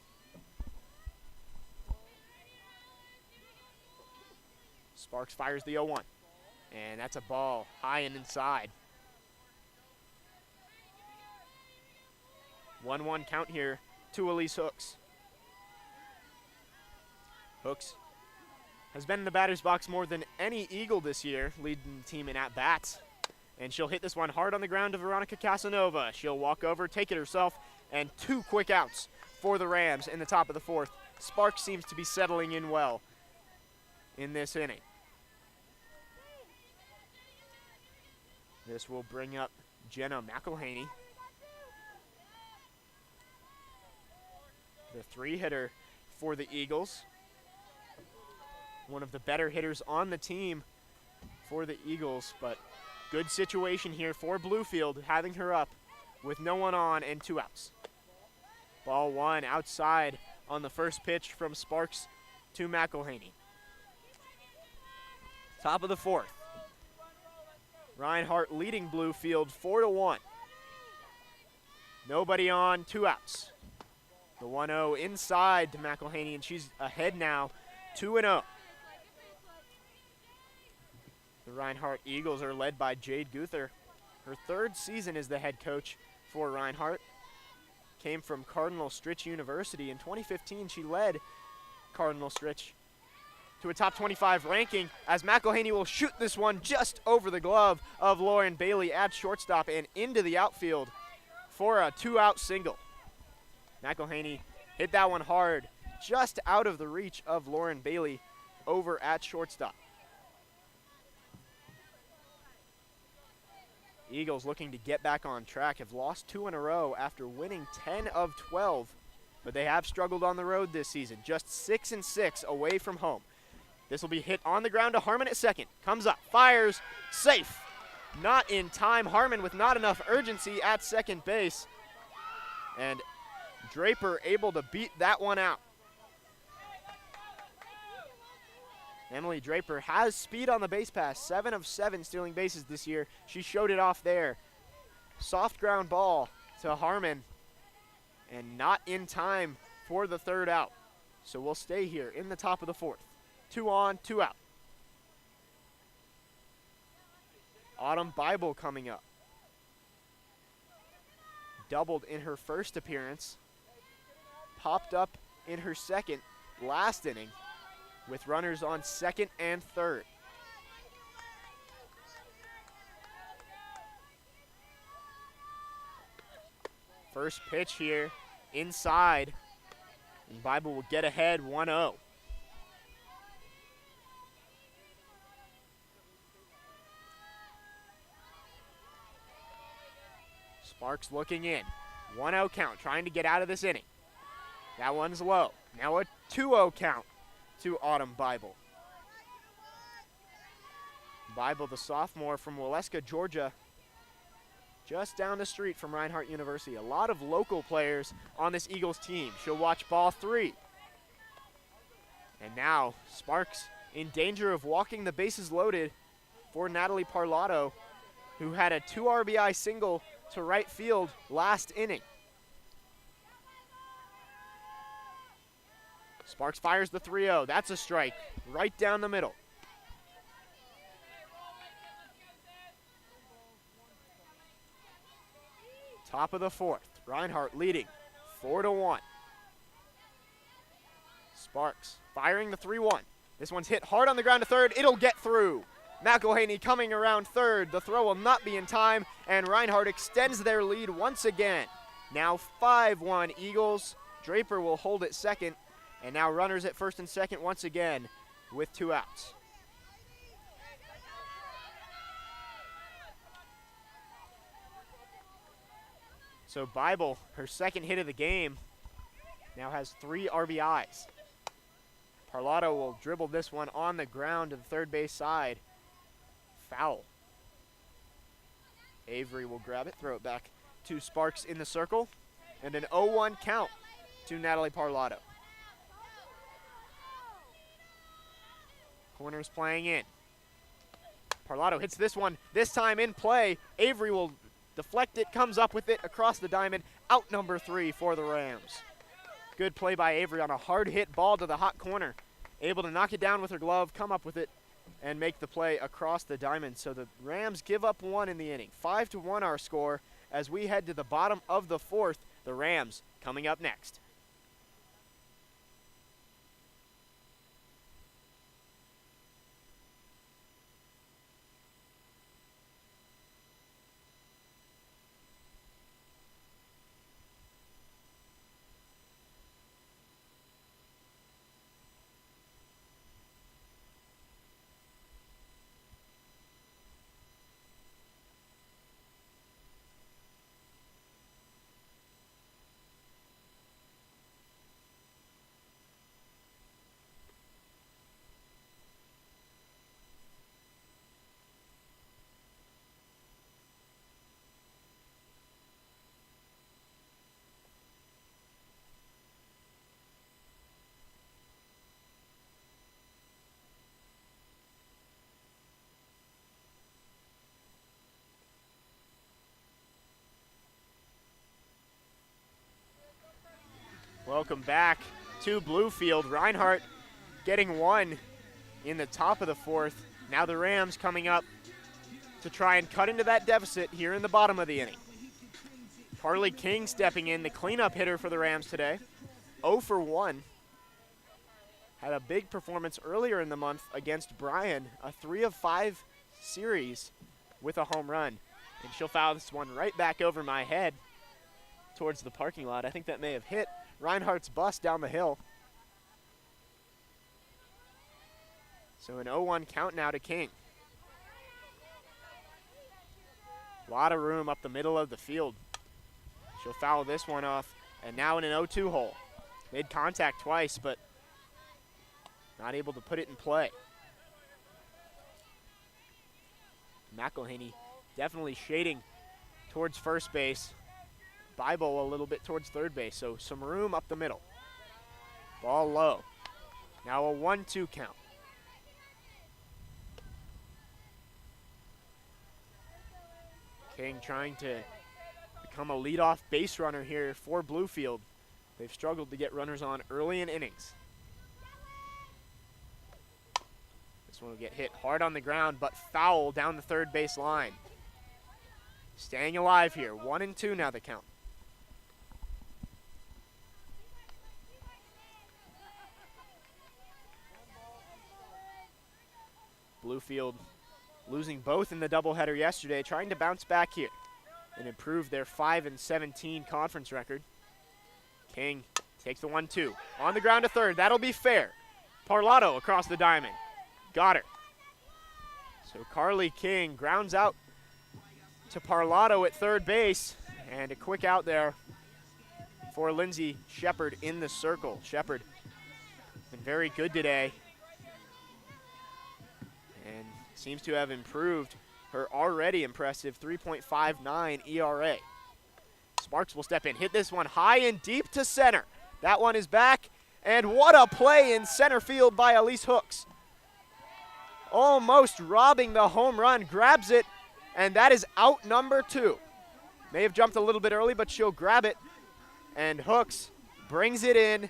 Speaker 1: Sparks fires the 0-1, and that's a ball high and inside. 1-1 count here to Elise Hooks. Hooks has been in the batter's box more than any Eagle this year, leading the team in at-bats. And she'll hit this one hard on the ground to Veronica Casanova. She'll walk over, take it herself, and 2 quick outs for the Rams in the top of the 4th. Sparks seems to be settling in well in this inning. This will bring up Jenna McElhaney, the 3-hitter for the Eagles. One of the better hitters on the team for the Eagles, but good situation here for Bluefield, having her up with no one on and 2 outs. Ball 1 outside on the first pitch from Sparks to McElhaney. Top of the 4th. Reinhardt leading Bluefield 4-1. Nobody on, 2 outs. The 1-0 inside to McElhaney, and she's ahead now, 2-0. The Reinhardt Eagles are led by Jade Guther. Her 3rd season as the head coach for Reinhardt. Came from Cardinal Stritch University. In 2015, she led Cardinal Stritch to a top 25 ranking as McElhaney will shoot this one just over the glove of Lauren Bailey at shortstop and into the outfield for a 2-out single. McElhaney hit that one hard, just out of the reach of Lauren Bailey over at shortstop. Eagles looking to get back on track, have lost 2 in a row after winning 10 of 12, but they have struggled on the road this season, just 6-6 away from home. This will be hit on the ground to Harmon at second. Comes up, fires, safe. Not in time. Harmon with not enough urgency at second base. And Draper able to beat that one out. Emily Draper has speed on the base pass, 7 of 7 stealing bases this year. She showed it off there. Soft ground ball to Harmon, and not in time for the 3rd out. So we'll stay here in the top of the 4th. 2 on, 2 out. Autumn Bible coming up. Doubled in her first appearance. Popped up in her second last inning, with runners on 2nd and 3rd. First pitch here, inside, and Bible will get ahead 1-0. Sparks looking in, 1-0 count, trying to get out of this inning. That one's low, now a 2-0 count to Autumn Bible. Bible, the sophomore from Waleska, Georgia, just down the street from Reinhardt University. A lot of local players on this Eagles team. She'll watch ball 3. And now Sparks in danger of walking the bases loaded for Natalie Parlato, who had a 2 RBI single to right field last inning. Sparks fires the 3-0. That's a strike right down the middle. Top of the 4th. Reinhardt leading 4-1. Sparks firing the 3-1. This one's hit hard on the ground to third. It'll get through. McElhaney coming around third. The throw will not be in time, and Reinhardt extends their lead once again. Now 5-1 Eagles. Draper will hold it second, and now runners at first and second once again with 2 outs. So Bible, her second hit of the game, now has 3 RBIs. Parlato will dribble this one on the ground to the third base side. Foul. Avery will grab it, throw it back to Sparks in the circle, and an 0-1 count to Natalie Parlato. Corners playing in. Parlato hits this one, this time in play. Avery will deflect it, comes up with it across the diamond. Out number 3 for the Rams. Good play by Avery on a hard hit ball to the hot corner. Able to knock it down with her glove, come up with it, and make the play across the diamond. So the Rams give up 1 in the inning. 5-1 our score as we head to the bottom of the 4th. The Rams coming up next. Welcome back to Bluefield. Reinhardt getting 1 in the top of the 4th. Now the Rams coming up to try and cut into that deficit here in the bottom of the inning. Carly King stepping in, the cleanup hitter for the Rams today. 0 for 1. Had a big performance earlier in the month against Bryan, a 3 of 5 series with a home run. And she'll foul this one right back over my head towards the parking lot. I think that may have hit Reinhardt's bus down the hill. So an 0-1 count now to King. A lot of room up the middle of the field. She'll foul this one off, and now in an 0-2 hole. Made contact twice, but not able to put it in play. McElhaney definitely shading towards first base. Bible a little bit towards third base, so some room up the middle. Ball low. Now a 1-2 count. King trying to become a leadoff base runner here for Bluefield. They've struggled to get runners on early in innings. This one will get hit hard on the ground, but foul down the third base line. Staying alive here. 1-2 now the count. Bluefield losing both in the doubleheader yesterday, trying to bounce back here and improve their 5-17 conference record. King takes the 1-2. On the ground to third. That'll be fair. Parlato across the diamond. Got her. So Carly King grounds out to Parlato at third base. And a quick out there for Lindsay Shepard in the circle. Shepard been very good today and seems to have improved her already impressive 3.59 ERA. Sparks will step in, hit this one high and deep to center. That one is back, and what a play in center field by Elise Hooks. Almost robbing the home run, grabs it, and that is out number 2. May have jumped a little bit early, but she'll grab it, and Hooks brings it in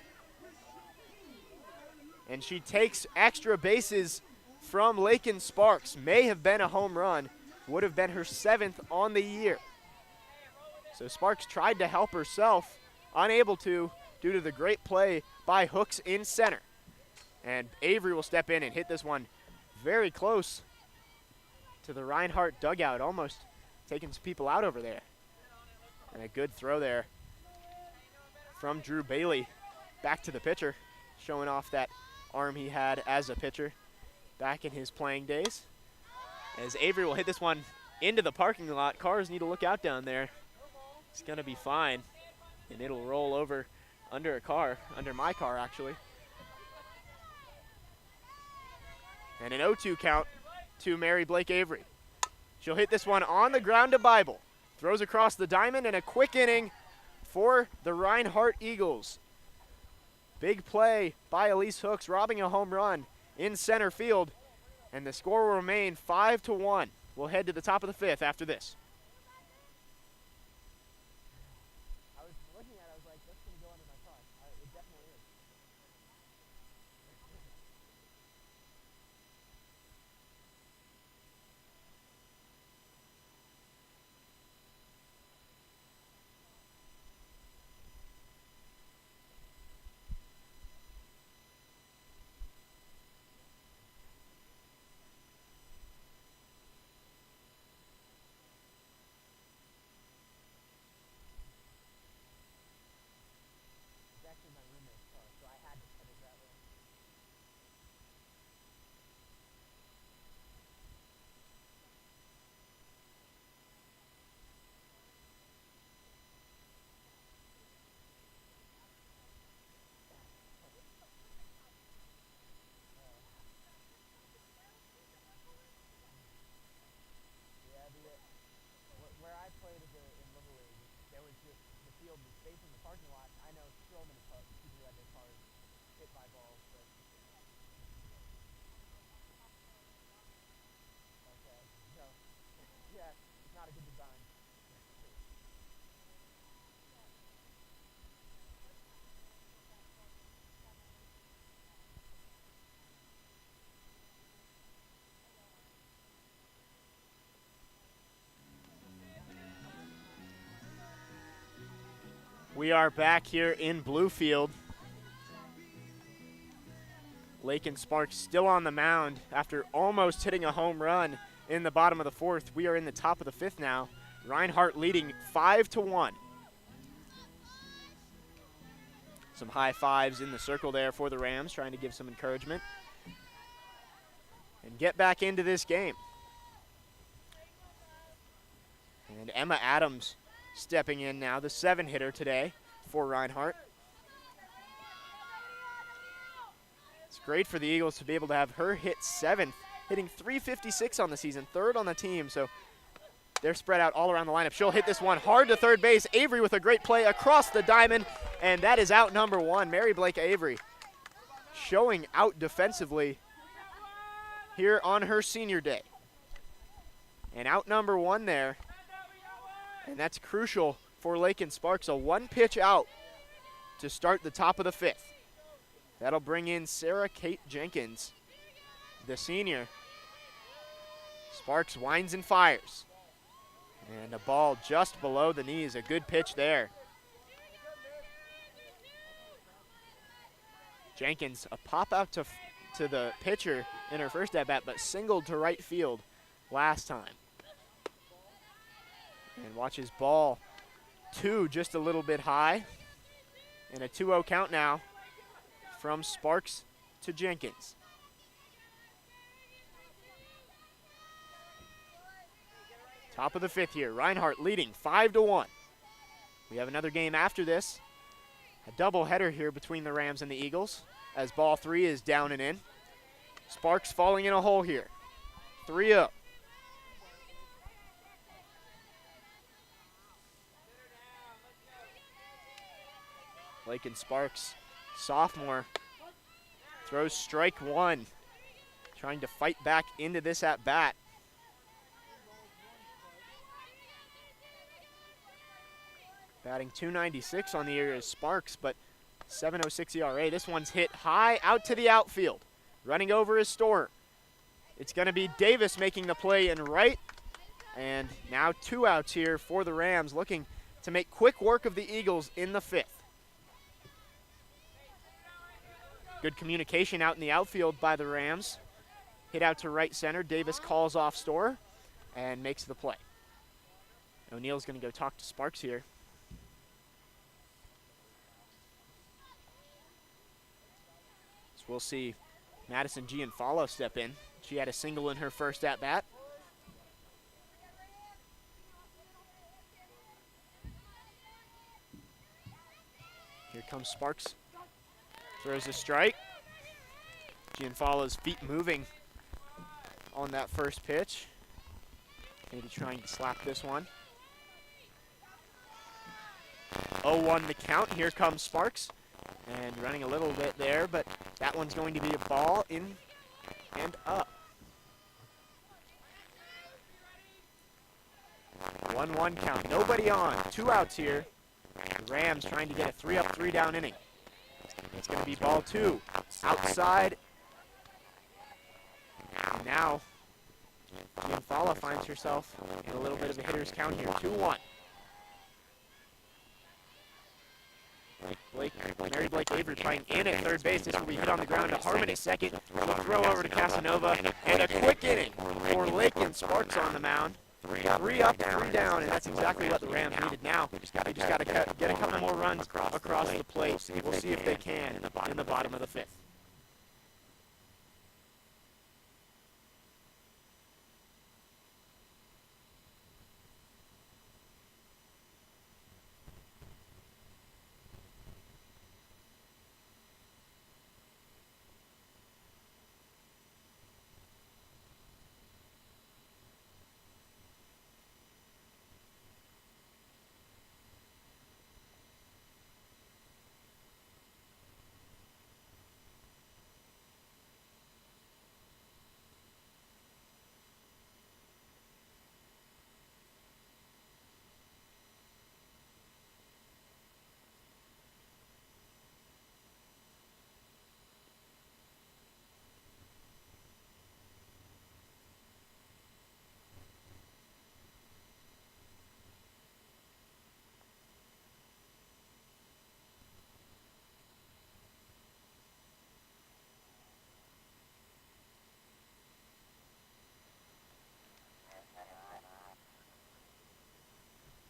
Speaker 1: And she takes extra bases from Lakin Sparks. May have been a home run. Would have been her 7th on the year. So Sparks tried to help herself, unable to due to the great play by Hooks in center. And Avery will step in and hit this one very close to the Reinhardt dugout, almost taking some people out over there. And a good throw there from Drew Bailey back to the pitcher, showing off that arm he had as a pitcher back in his playing days. As Avery will hit this one into the parking lot. Cars need to look out down there. It's going to be fine, and it'll roll over under a car, under my car actually. And an 0-2 count to Mary Blake Avery. She'll hit this one on the ground to Bible. Throws across the diamond, and a quick inning for the Reinhardt Eagles. Big play by Elise Hooks, robbing a home run in center field, and the score will remain 5-1. We'll head to the top of the 5th after this. We are back here in Bluefield. Lakin Sparks still on the mound after almost hitting a home run in the bottom of the 4th. We are in the top of the 5th now. Reinhardt leading 5-1. Some high fives in the circle there for the Rams, trying to give some encouragement and get back into this game. And Emma Adams stepping in now, the 7-hitter today for Reinhardt. It's great for the Eagles to be able to have her hit 7th, hitting .356 on the season, 3rd on the team, so they're spread out all around the lineup. She'll hit this one hard to third base. Avery with a great play across the diamond, and that is out number 1. Mary Blake Avery showing out defensively here on her senior day. And out number 1 there. And that's crucial for Lakin Sparks, a 1-pitch out to start the top of the 5th. That'll bring in Sarah Kate Jenkins, the senior. Sparks winds and fires. And a ball just below the knees, a good pitch there. Jenkins, a pop out to the pitcher in her first at-bat, but singled to right field last time. And watch his ball 2 just a little bit high. And a 2-0 count now from Sparks to Jenkins. Top of the 5th here, Reinhardt leading 5-1. We have another game after this. A doubleheader here between the Rams and the Eagles as ball 3 is down and in. Sparks falling in a hole here, 3-0. Lakin Sparks, sophomore, throws strike 1, trying to fight back into this at-bat. Batting .296 on the year is Sparks, but 7.06 ERA. This one's hit high out to the outfield. Running over is Storer. It's going to be Davis making the play in right. And now 2 outs here for the Rams, looking to make quick work of the Eagles in the 5th. Good communication out in the outfield by the Rams. Hit out to right center. Davis calls off Storer and makes the play. O'Neill's going to go talk to Sparks here. So we'll see Madison Gianfalo step in. She had a single in her first at-bat. Here comes Sparks. Throws a strike. Gianfalo's feet moving on that first pitch. Maybe trying to slap this one. 0-1 the count. Here comes Sparks. And running a little bit there, but that one's going to be a ball in and up. 1-1 count. Nobody on. 2 outs here. The Rams trying to get a 3-up, 3-down inning. It's going to be ball 2. Outside. And now Gianfalo finds herself in a little bit of a hitter's count here. 2-1. Mary Blake Avery trying in at third base. This will be hit on the ground to Harmon at second. Throw over to Casanova. And a quick inning for Lake and Sparks on the mound. 3 up, 3 down, and that's exactly what the Rams needed now. They just got to get a couple more runs across the plate. We'll see if they can in the bottom of the 5th.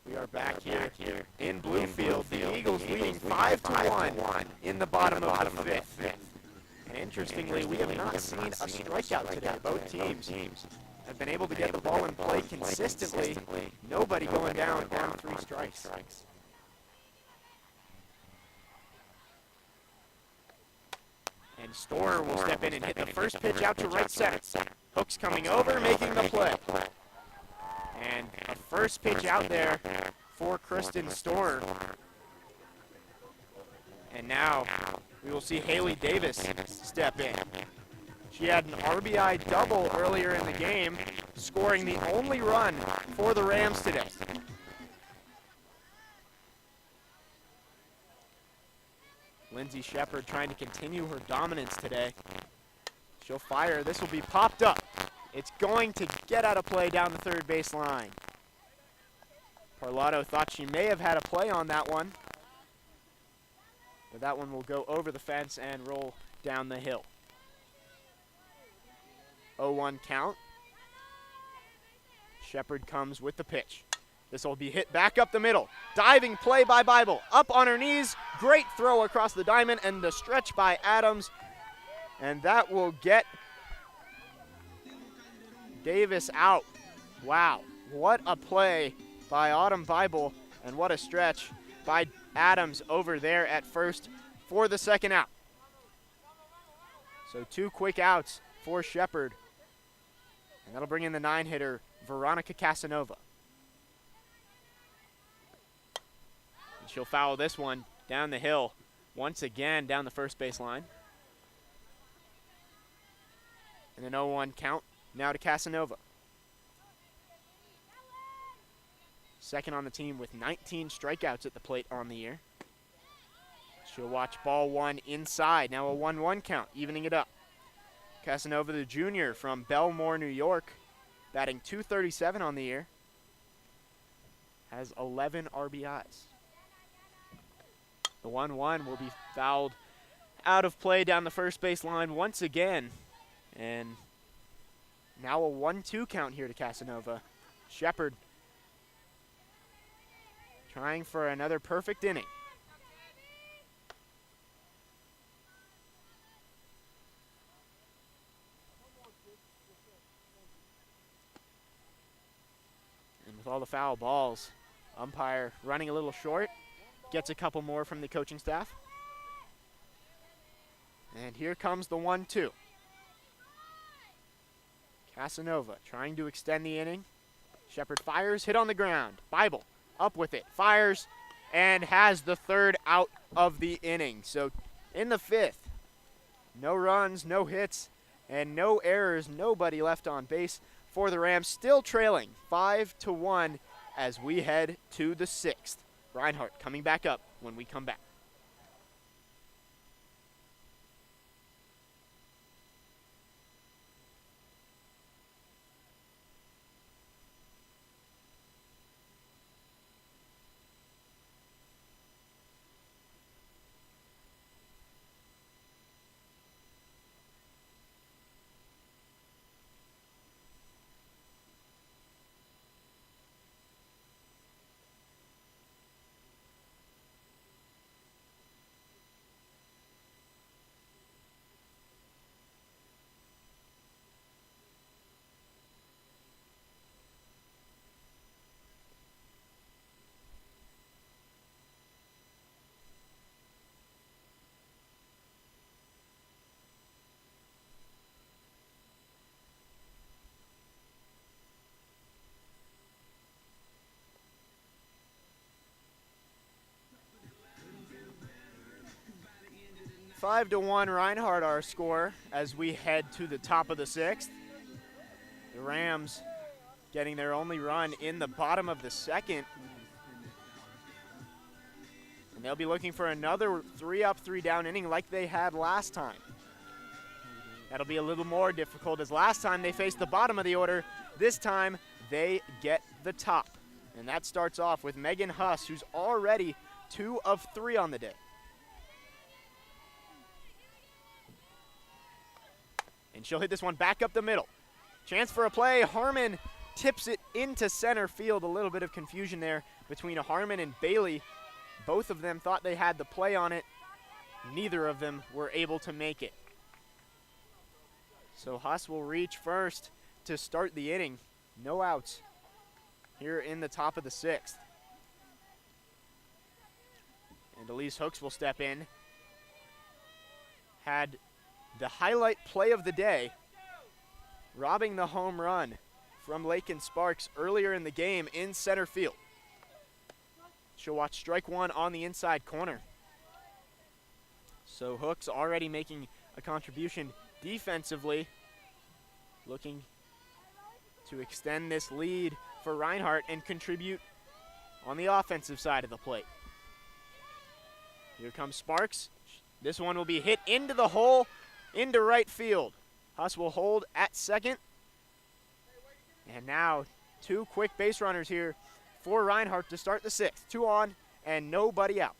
Speaker 1: We are back here in Bluefield. The Eagles leading 5-1 in the bottom of the 5th. And interestingly, we have not seen a strikeout today. Both teams have been able to get the ball in play consistently. Nobody going down 3 strikes. And Storer will step in and hit the first pitch out to right center. Hooks coming over, making the play. And a first pitch out there for Kristen Storer. And now we will see Haley Davis step in. She had an RBI double earlier in the game, scoring the only run for the Rams today. Lindsay Shepard trying to continue her dominance today. She'll fire. This will be popped up. It's going to get out of play down the third base line. Parlato thought she may have had a play on that one, but that one will go over the fence and roll down the hill. 0-1 count. Shepard comes with the pitch. This will be hit back up the middle. Diving play by Bible. Up on her knees. Great throw across the diamond and the stretch by Adams. And that will get Davis out. Wow, what a play by Autumn Bible, and what a stretch by Adams over there at first for the second out. So 2 quick outs for Shepard, and that'll bring in the 9-hitter, Veronica Casanova. And she'll foul this one down the hill, once again down the first base line. And an 0-1 count. Now to Casanova. Second on the team with 19 strikeouts at the plate on the year. She'll watch ball one inside. Now a 1-1 count, evening it up. Casanova, the junior from Belmore, New York, batting .237 on the year, has 11 RBIs. The 1-1 will be fouled out of play down the first base line once again. And now a 1-2 count here to Casanova. Shepard trying for another perfect inning. And with all the foul balls, umpire running a little short, gets a couple more from the coaching staff. And here comes the 1-2. Casanova trying to extend the inning. Shepard fires, hit on the ground. Bible up with it, fires, and has the third out of the inning. So in the fifth, no runs, no hits, and no errors. Nobody left on base for the Rams. Still trailing 5-1 as we head to the sixth. Reinhardt coming back up when we come back. Five to 1 Reinhardt, our score, as we head to the top of the sixth. The Rams getting their only run in the bottom of the second. And they'll be looking for another 3-up, 3-down inning like they had last time. That'll be a little more difficult, as last time they faced the bottom of the order. This time they get the top. And that starts off with Megan Huss, who's already 2 of 3 on the day. And she'll hit this one back up the middle. Chance for a play. Harmon tips it into center field. A little bit of confusion there between Harmon and Bailey. Both of them thought they had the play on it. Neither of them were able to make it. So Huss will reach first to start the inning. No outs here in the top of the sixth. And Elise Hooks will step in. Had the highlight play of the day, robbing the home run from Lakin Sparks earlier in the game in center field. She'll watch strike one on the inside corner. So Hooks already making a contribution defensively, looking to extend this lead for Reinhardt and contribute on the offensive side of the plate. Here comes Sparks. This one will be hit into the hole, into right field. Huss will hold at second. And now 2 quick base runners here for Reinhardt to start the sixth. 2 on and nobody out.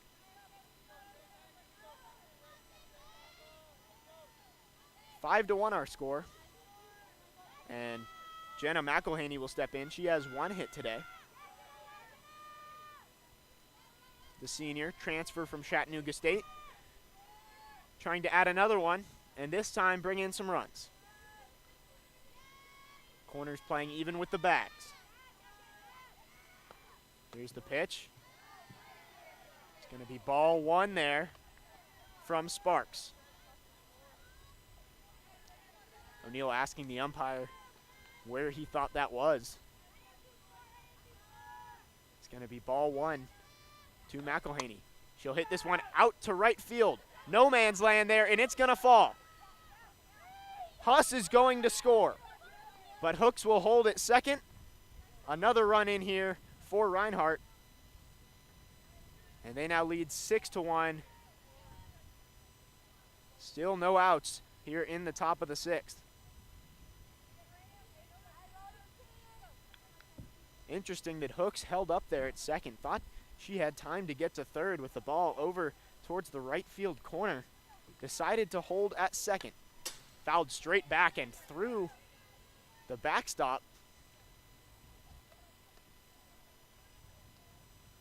Speaker 1: 5-1 our score. And Jenna McElhaney will step in. She has 1 hit today. The senior, transfer from Chattanooga State, trying to add another one, and this time bring in some runs. Corners playing even with the bats. Here's the pitch. It's going to be ball 1 there from Sparks. O'Neill asking the umpire where he thought that was. It's going to be ball 1 to McElhaney. She'll hit this one out to right field. No man's land there, and it's going to fall. Huss is going to score, but Hooks will hold at second. Another run in here for Reinhardt. And they now lead 6-1 Still no outs here in the top of the 6th. Interesting that Hooks held up there at second. Thought she had time to get to third with the ball over towards the right field corner. Decided to hold at second. Fouled straight back and through the backstop.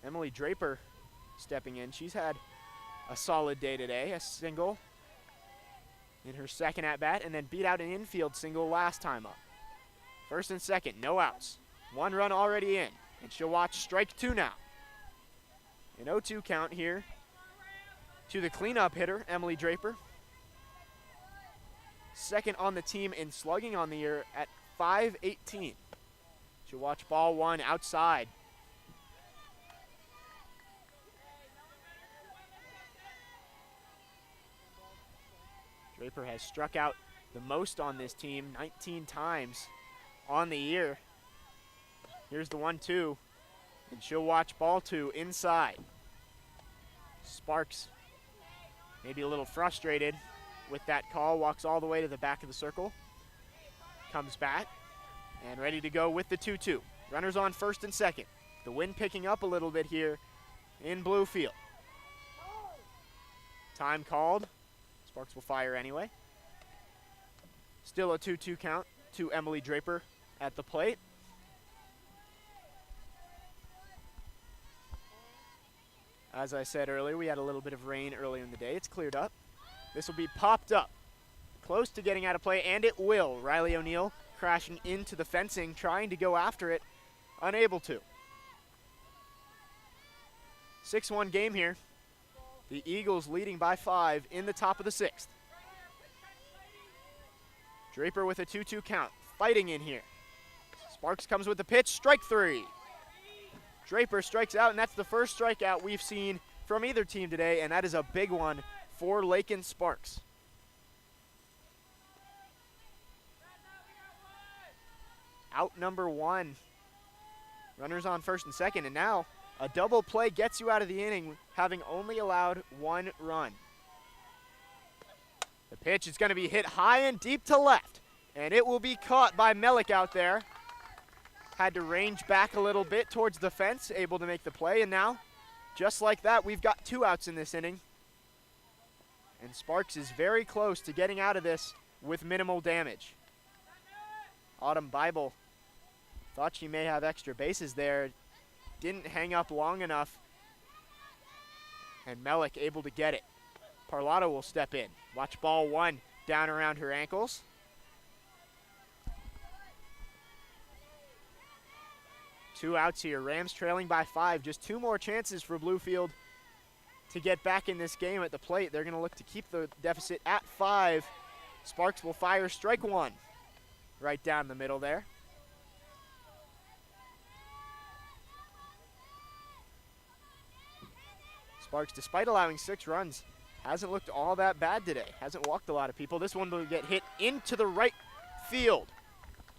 Speaker 1: Emily Draper stepping in. She's had a solid day today. A single in her second at-bat, and then beat out an infield single last time up. First and second, no outs. 1 run already in, and she'll watch strike 2 now. An 0-2 count here to the cleanup hitter, Emily Draper. Second on the team in slugging on the year at .518. She'll watch ball 1 outside. Draper has struck out the most on this team, 19 times on the year. Here's the 1-2, and she'll watch ball 2 inside. Sparks maybe a little frustrated with that call, walks all the way to the back of the circle, comes back, and ready to go with the 2-2. Runners on first and second. The wind picking up a little bit here in Bluefield. Time called. Sparks will fire anyway. Still a 2-2 count to Emily Draper at the plate. As I said earlier, we had a little bit of rain earlier in the day. It's cleared up. This will be popped up. Close to getting out of play, and it will. Riley O'Neill crashing into the fencing, trying to go after it, unable to. 6-1 game here. The Eagles leading by 5 in the top of the 6th. Draper with a 2-2 count, fighting in here. Sparks comes with the pitch, strike 3. Draper strikes out, and that's the first strikeout we've seen from either team today, and that is a big one for Lakin Sparks. Out number 1. Runners on first and second, and now a double play gets you out of the inning, having only allowed 1 run. The pitch is going to be hit high and deep to left, and it will be caught by Melik out there. Had to range back a little bit towards the fence, able to make the play, and now, just like that, we've got 2 outs in this inning. And Sparks is very close to getting out of this with minimal damage. Autumn Bible thought she may have extra bases there. Didn't hang up long enough, and Melik able to get it. Parlato will step in. Watch ball 1 down around her ankles. Two outs here. Rams trailing by 5. Just 2 more chances for Bluefield to get back in this game at the plate. They're going to look to keep the deficit at 5. Sparks will fire strike 1 right down the middle there. Sparks, despite allowing 6 runs, hasn't looked all that bad today. Hasn't walked a lot of people. This one will get hit into the right field.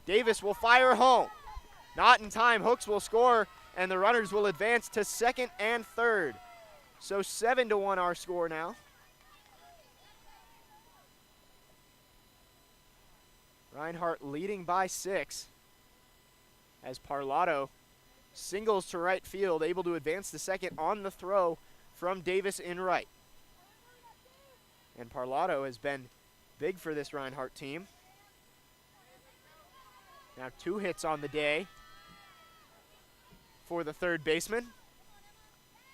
Speaker 1: Davis will fire home. Not in time. Hooks will score, and the runners will advance to second and third. So 7-1 our score now. Reinhardt leading by 6 as Parlato singles to right field, able to advance to second on the throw from Davis in right. And Parlato has been big for this Reinhardt team. Now 2 hits on the day for the third baseman.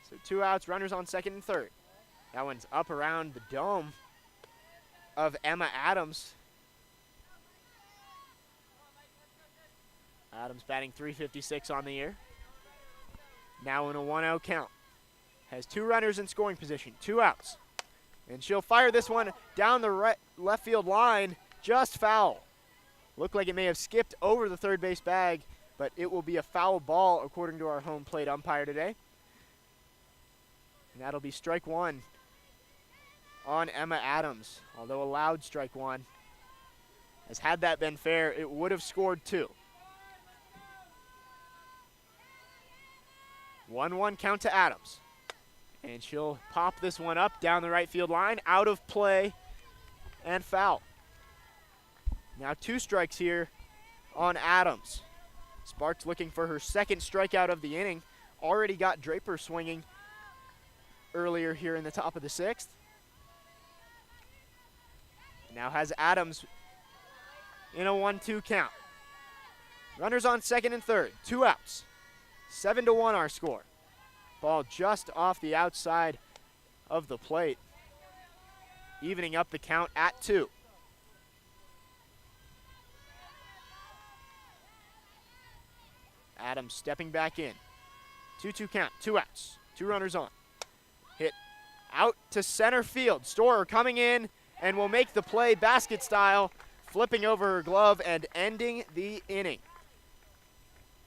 Speaker 1: So 2 outs, runners on second and third. That one's up around the dome of Emma Adams. Adams batting .356 on the year. Now in a 1-0 count. Has 2 runners in scoring position, 2 outs. And she'll fire this one down the left field line, just foul. Looked like it may have skipped over the third base bag, but it will be a foul ball according to our home plate umpire today. And that'll be strike 1 on Emma Adams, although allowed strike 1. As had that been fair, it would have scored 2. 1-1 count to Adams. And she'll pop this one up down the right field line, out of play and foul. Now 2 strikes here on Adams. Sparks looking for her second strikeout of the inning. Already got Draper swinging earlier here in the top of the 6th. Now has Adams in a 1-2 count. Runners on second and third, 2 outs. 7-1 our score. Ball just off the outside of the plate, evening up the count at 2. Adams stepping back in. 2-2 count, 2 outs, 2 runners on. Hit out to center field. Storer coming in and will make the play basket style, flipping over her glove and ending the inning.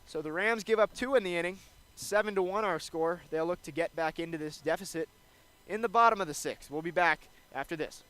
Speaker 1: So the Rams give up 2 in the inning. 7-1 our score. They'll look to get back into this deficit in the bottom of the 6th. We'll be back after this.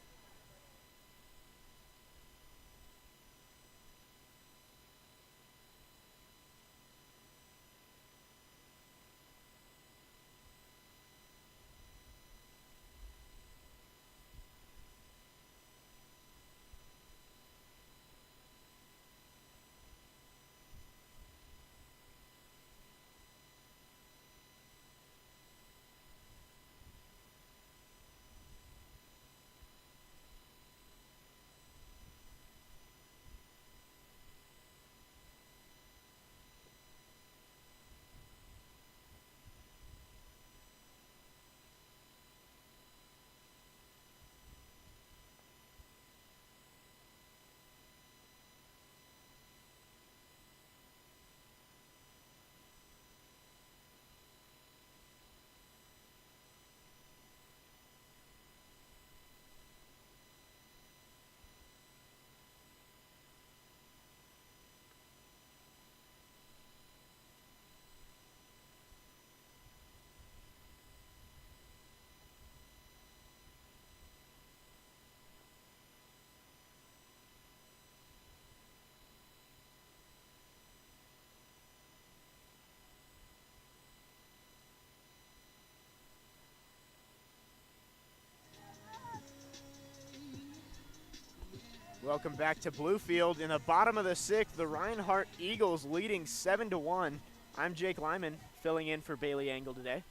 Speaker 1: Welcome back to Bluefield. In the bottom of the 6th, the Reinhardt Eagles leading 7-1. I'm Jake Lyman, filling in for Bailey Angle today.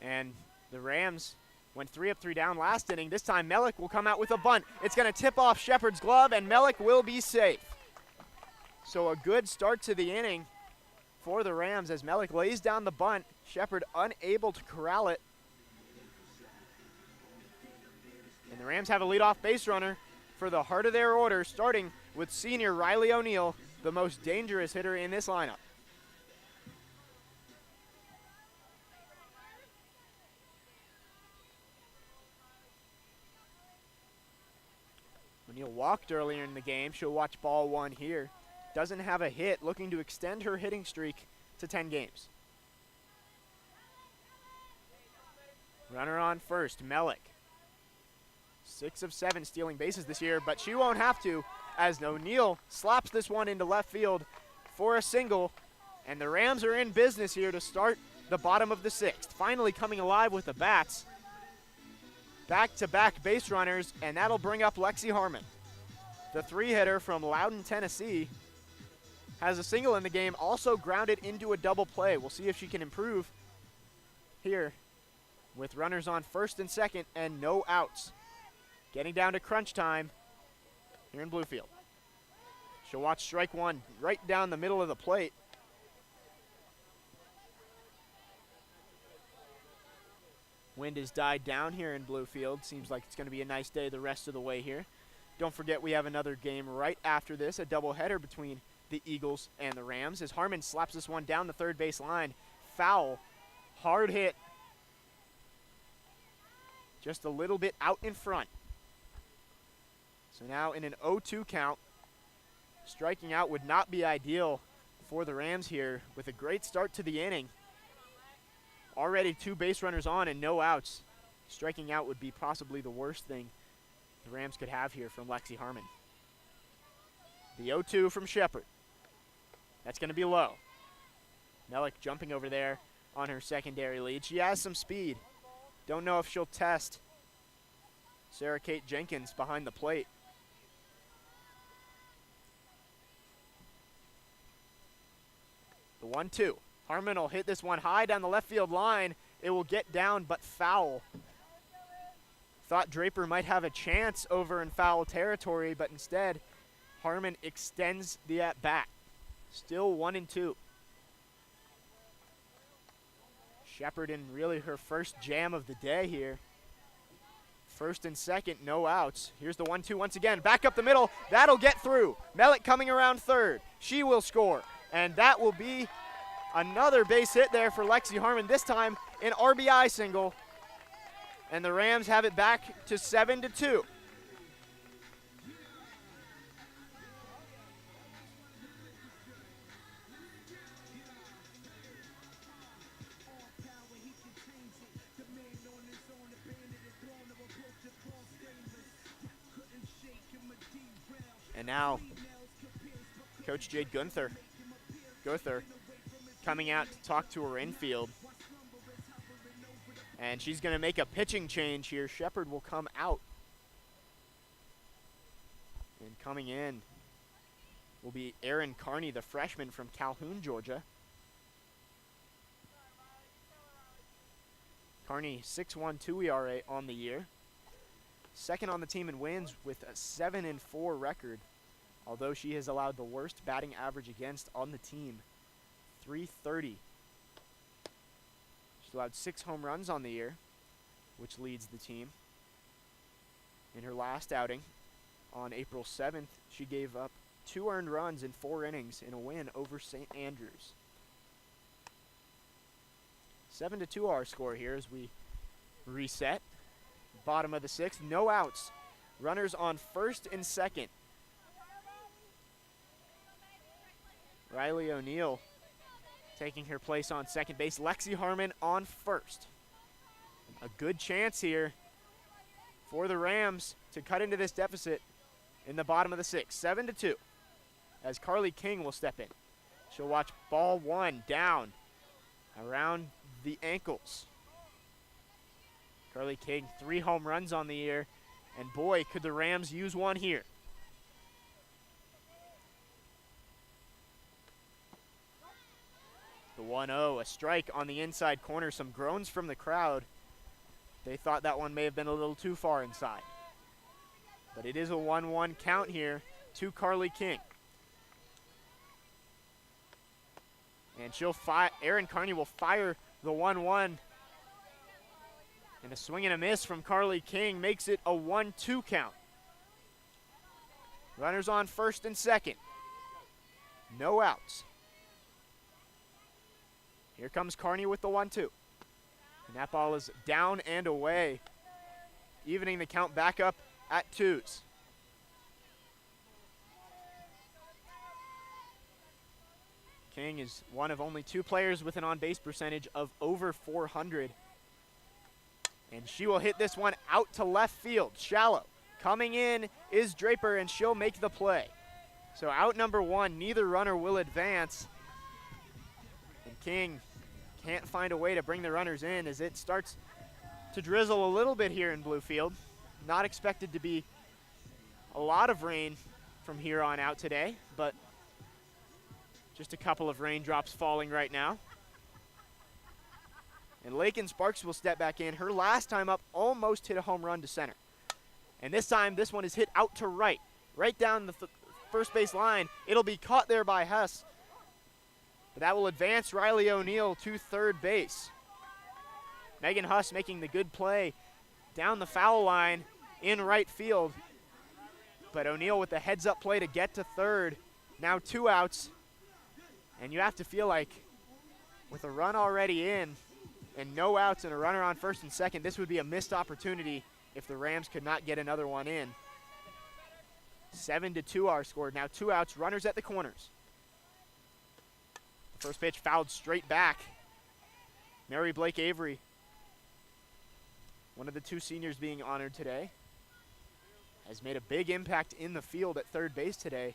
Speaker 1: And the Rams went 3 up, 3 down last inning. This time, Mellick will come out with a bunt. It's going to tip off Shepard's glove, and Mellick will be safe. So a good start to the inning for the Rams as Mellick lays down the bunt. Shepard unable to corral it. And the Rams have a leadoff base runner for the heart of their order, starting with senior Riley O'Neal, the most dangerous hitter in this lineup. O'Neal walked earlier in the game. She'll watch ball 1 here. Doesn't have a hit, looking to extend her hitting streak to 10 games. Runner on first, Mellick. 6 of 7 stealing bases this year, but she won't have to as O'Neal slaps this one into left field for a single, and the Rams are in business here to start the bottom of the 6th. Finally coming alive with the bats. Back-to-back base runners, and that'll bring up Lexi Harmon. The 3-hitter from Loudon, Tennessee, has a single in the game, also grounded into a double play. We'll see if she can improve here with runners on first and second and no outs. Getting down to crunch time here in Bluefield. She'll watch strike 1 right down the middle of the plate. Wind has died down here in Bluefield. Seems like it's going to be a nice day the rest of the way here. Don't forget we have another game right after this, a doubleheader between the Eagles and the Rams as Harmon slaps this one down the third base line. Foul, hard hit, just a little bit out in front. So now in an 0-2 count, striking out would not be ideal for the Rams here with a great start to the inning. Already 2 base runners on and no outs. Striking out would be possibly the worst thing the Rams could have here from Lexi Harmon. The 0-2 from Shepard. That's going to be low. Mellick jumping over there on her secondary lead. She has some speed. Don't know if she'll test Sarah Kate Jenkins behind the plate. The 1-2. Harmon will hit this one high down the left field line. It will get down, but foul. Thought Draper might have a chance over in foul territory, but instead, Harmon extends the at-bat. Still 1-2. Shepard in really her first jam of the day here. First and second, no outs. Here's the 1-2 once again. Back up the middle. That'll get through. Mellick coming around third. She will score. And that will be another base hit there for Lexi Harmon. This time an RBI single. And the Rams have it back to 7-2. And now, Coach Jade Gunther coming out to talk to her infield. And she's going to make a pitching change here. Shepard will come out. And coming in will be Erin Carney, the freshman from Calhoun, Georgia. Carney, 6.12 ERA on the year. Second on the team in wins with a 7-4 record, although she has allowed the worst batting average against on the team, .330. She's allowed 6 home runs on the year, which leads the team. In her last outing on April 7th, she gave up 2 earned runs in 4 innings in a win over St. Andrews. 7-2 our score here as we reset. Bottom of the 6th, no outs. Runners on first and second. Riley O'Neill taking her place on second base. Lexi Harmon on first. A good chance here for the Rams to cut into this deficit in the bottom of the 6th. 7-2 as Carly King will step in. She'll watch ball 1 down around the ankles. Carly King, 3 home runs on the year, and boy, could the Rams use one here. The 1-0, a strike on the inside corner. Some groans from the crowd. They thought that one may have been a little too far inside. But it is a 1-1 count here to Carly King. And Erin Carney will fire the 1-1. And a swing and a miss from Carly King makes it a 1-2 count. Runners on first and second. No outs. Here comes Carney with the 1-2. And that ball is down and away, evening the count back up at 2s. King is one of only 2 players with an on-base percentage of over 400. And she will hit this one out to left field, shallow. Coming in is Draper, and she'll make the play. So out number 1, neither runner will advance. And King can't find a way to bring the runners in as it starts to drizzle a little bit here in Bluefield. Not expected to be a lot of rain from here on out today, but just a couple of raindrops falling right now. And Lakin Sparks will step back in. Her last time up almost hit a home run to center. And this time, this one is hit out to right down the first base line. It'll be caught there by Huss. But that will advance Riley O'Neill to third base. Megan Huss making the good play down the foul line in right field. But O'Neill with the heads-up play to get to third. Now 2 outs. And you have to feel like with a run already in, and no outs and a runner on first and second, this would be a missed opportunity if the Rams could not get another one in. 7-2 our score. Now 2 outs, runners at the corners. The first pitch fouled straight back. Mary Blake Avery, one of the 2 seniors being honored today, has made a big impact in the field at third base today.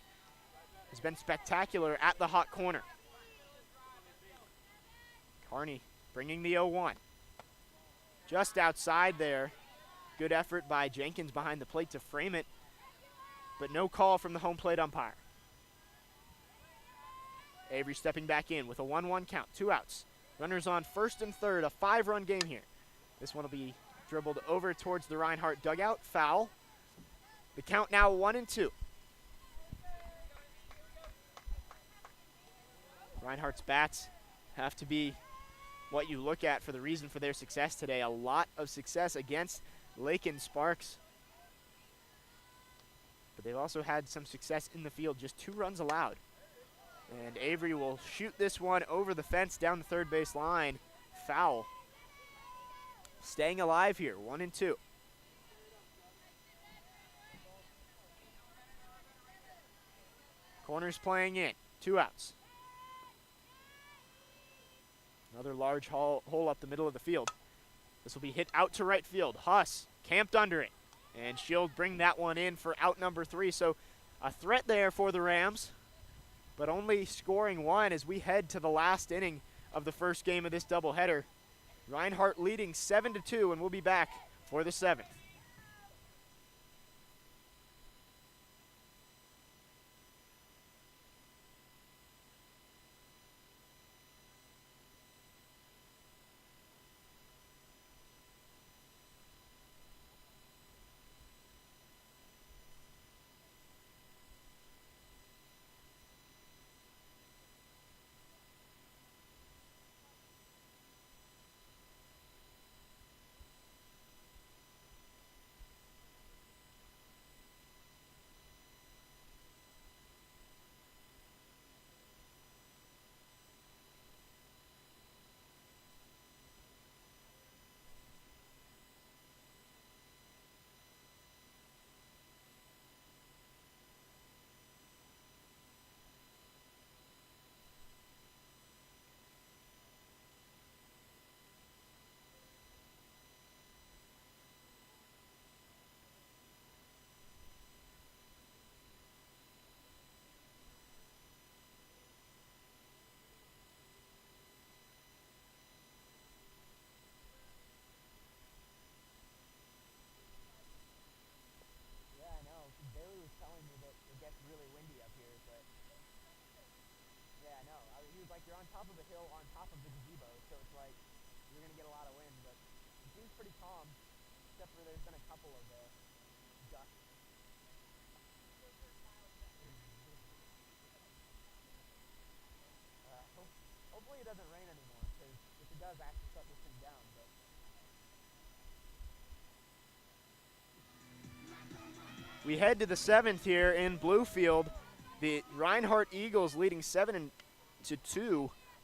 Speaker 1: Has been spectacular at the hot corner. Carney bringing the 0-1. Just outside there. Good effort by Jenkins behind the plate to frame it, but no call from the home plate umpire. Avery stepping back in with a 1-1 count, 2 outs. Runners on first and third, a 5-run game here. This one will be dribbled over towards the Reinhardt dugout, foul. The count now 1-2. Reinhardt's bats have to be what you look at for the reason for their success today. A lot of success against Lakin Sparks. But they've also had some success in the field, just 2 runs allowed. And Avery will shoot this one over the fence down the third base line. Foul. Staying alive here, 1-2. Corners playing in, 2 outs. Another large hole up the middle of the field. This will be hit out to right field. Huss camped under it, and she'll bring that one in for out number 3. So a threat there for the Rams, but only scoring 1 as we head to the last inning of the first game of this doubleheader. Reinhardt leading 7-2, and we'll be back for the 7th. You're on top of a hill, on top of the gazebo, so it's like you're going to get a lot of wind, but it seems pretty calm, except for there's been a couple of gusts. Hopefully it doesn't rain anymore, because if it does, I have to shut this thing down. But we head to the 7th here in Bluefield. The Reinhardt Eagles leading 7-2,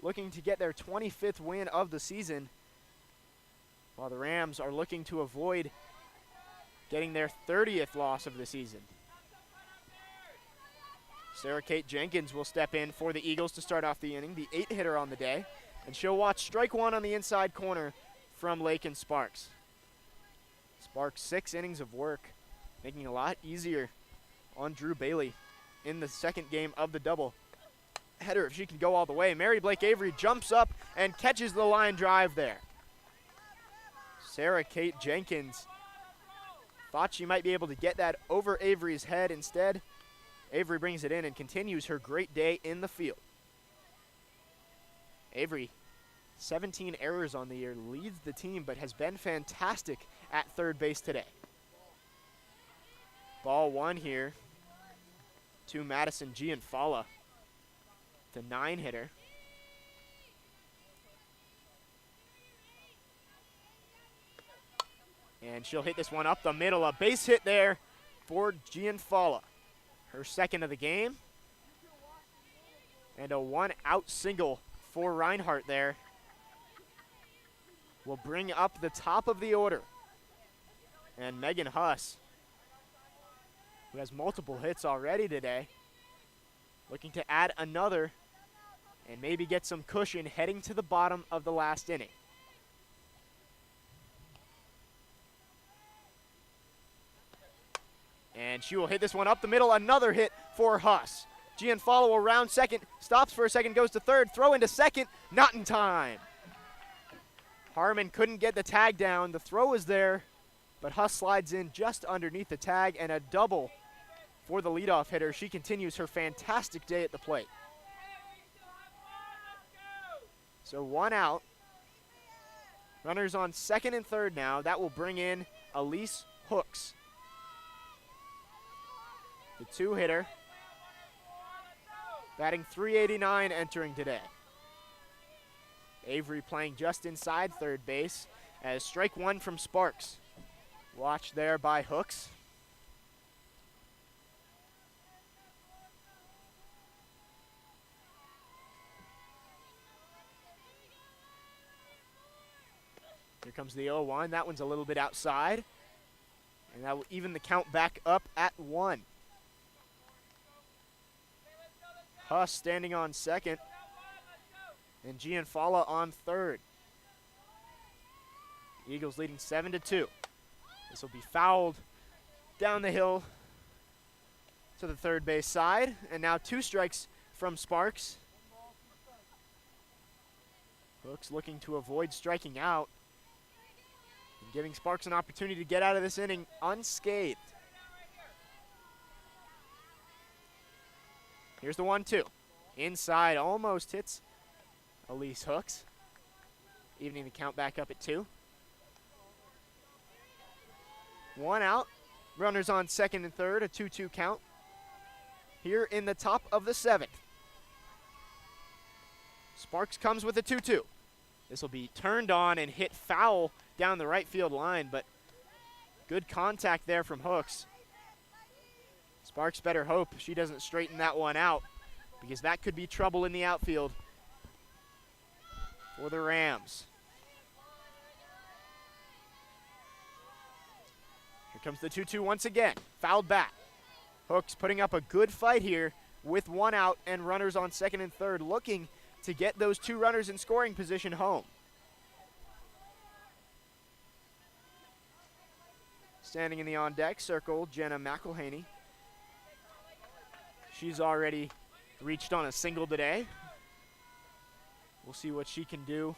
Speaker 1: looking to get their 25th win of the season, while the Rams are looking to avoid getting their 30th loss of the season. Sarah Kate Jenkins will step in for the Eagles to start off the inning, the 8-hitter on the day, and she'll watch strike 1 on the inside corner from Lakin Sparks. Sparks 6 innings of work, making it a lot easier on Drew Bailey in the second game of the double header if she can go all the way. Mary Blake Avery jumps up and catches the line drive there. Sarah Kate Jenkins thought she might be able to get that over Avery's head. Instead, Avery brings it in and continues her great day in the field. Avery, 17 errors on the year, leads the team, but has been fantastic at third base today. Ball 1 here to Madison Gianfala, the 9-hitter. And she'll hit this one up the middle. A base hit there for Gianfala. Her second of the game. And a 1-out single for Reinhardt there will bring up the top of the order. And Megan Huss, who has multiple hits already today, looking to add another and maybe get some cushion heading to the bottom of the last inning. And she will hit this one up the middle. Another hit for Huss. Gianfala will round second, stops for a second, goes to third, throw into second, not in time. Harmon couldn't get the tag down. The throw is there, but Huss slides in just underneath the tag, and a double for the leadoff hitter. She continues her fantastic day at the plate. So 1 out. Runners on second and third now. That will bring in Elise Hooks, the 2-hitter, batting .389 entering today. Avery playing just inside third base as strike 1 from Sparks. Watched there by Hooks. Here comes the 0-1. That one's a little bit outside. And that will even the count back up at 1. Huss standing on second. And Gianfala on third. Eagles leading 7-2. This will be fouled down the hill to the third base side. And now 2 strikes from Sparks. Hooks looking to avoid striking out, and giving Sparks an opportunity to get out of this inning unscathed. Here's the 1-2. Inside, almost hits Elise Hooks, evening the count back up at 2. 1 out. Runners on second and third, a 2-2 count here in the top of the 7th. Sparks comes with a 2-2. This will be turned on and hit foul down the right field line, but good contact there from Hooks. Sparks better hope she doesn't straighten that one out, because that could be trouble in the outfield for the Rams. Here comes the 2-2 once again. Fouled back. Hooks putting up a good fight here with 1 out and runners on second and third, looking to get those 2 runners in scoring position home. Standing in the on-deck circle, Jenna McElhaney. She's already reached on a single today. We'll see what she can do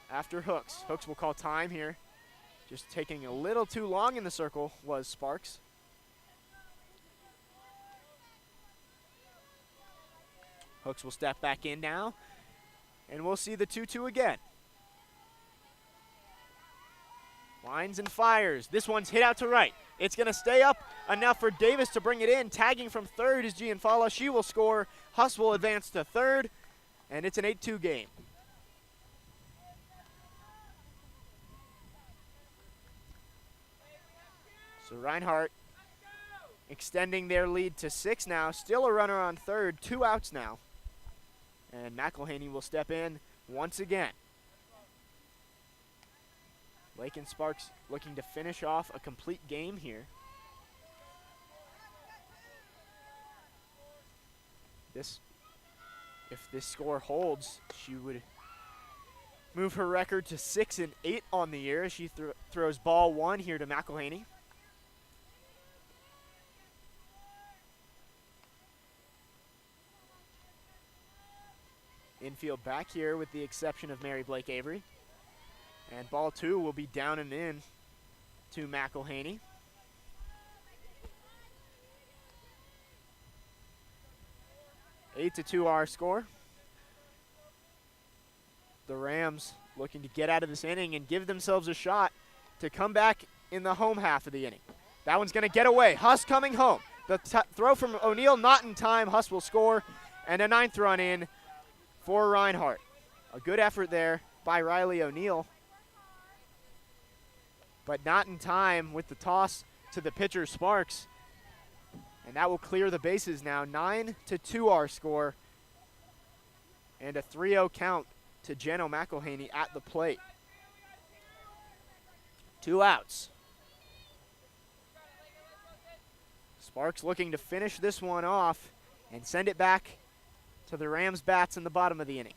Speaker 1: after Hooks. Hooks will call time here. Just taking a little too long in the circle was Sparks. Hooks will step back in now, and we'll see the 2-2 again. Lines and fires. This one's hit out to right. It's going to stay up enough for Davis to bring it in. Tagging from third is Gianfala. She will score. Huss will advance to third, and it's an 8-2 game. So Reinhardt extending their lead to 6 now. Still a runner on third. 2 outs now. And McElhaney will step in once again. Lake and Sparks looking to finish off a complete game here. If this score holds, she would move her record to 6-8 on the year as she throws ball 1 here to McElhaney. Infield back here with the exception of Mary Blake Avery. And ball 2 will be down and in to McElhaney. Eight to 2 our score. The Rams looking to get out of this inning and give themselves a shot to come back in the home half of the inning. That one's going to get away. Huss coming home. The throw from O'Neill not in time. Huss will score. And a 9th run in for Reinhardt. A good effort there by Riley O'Neill, but not in time with the toss to the pitcher Sparks. And that will clear the bases now. 9 to 2 our score. And a 3-0 count to Jenna McElhaney at the plate. 2 outs. Sparks looking to finish this one off and send it back to the Rams bats in the bottom of the inning.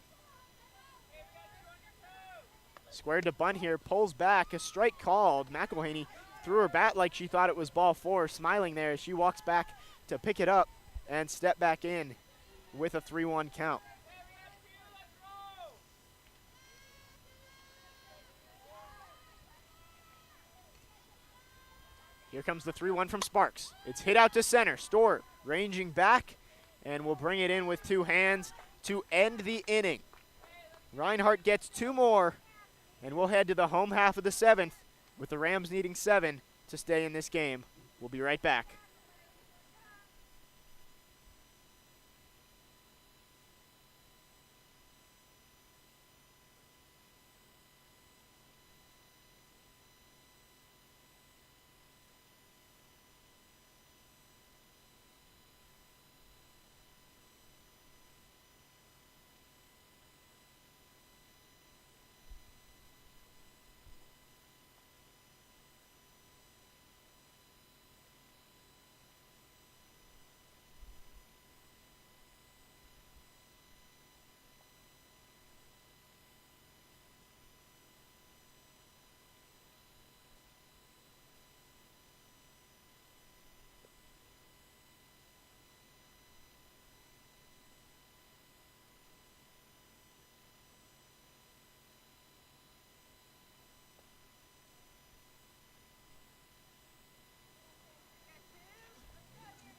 Speaker 1: Squared to bunt here, pulls back, a strike called. McElhaney threw her bat like she thought it was ball 4, smiling there as she walks back to pick it up and step back in with a 3-1 count. comes the 3-1 from Sparks. It's hit out to center. Storr ranging back and will bring it in with two hands to end the inning. Reinhardt gets two more, and we'll head to the home half of the 7th with the Rams needing 7 to stay in this game. We'll be right back.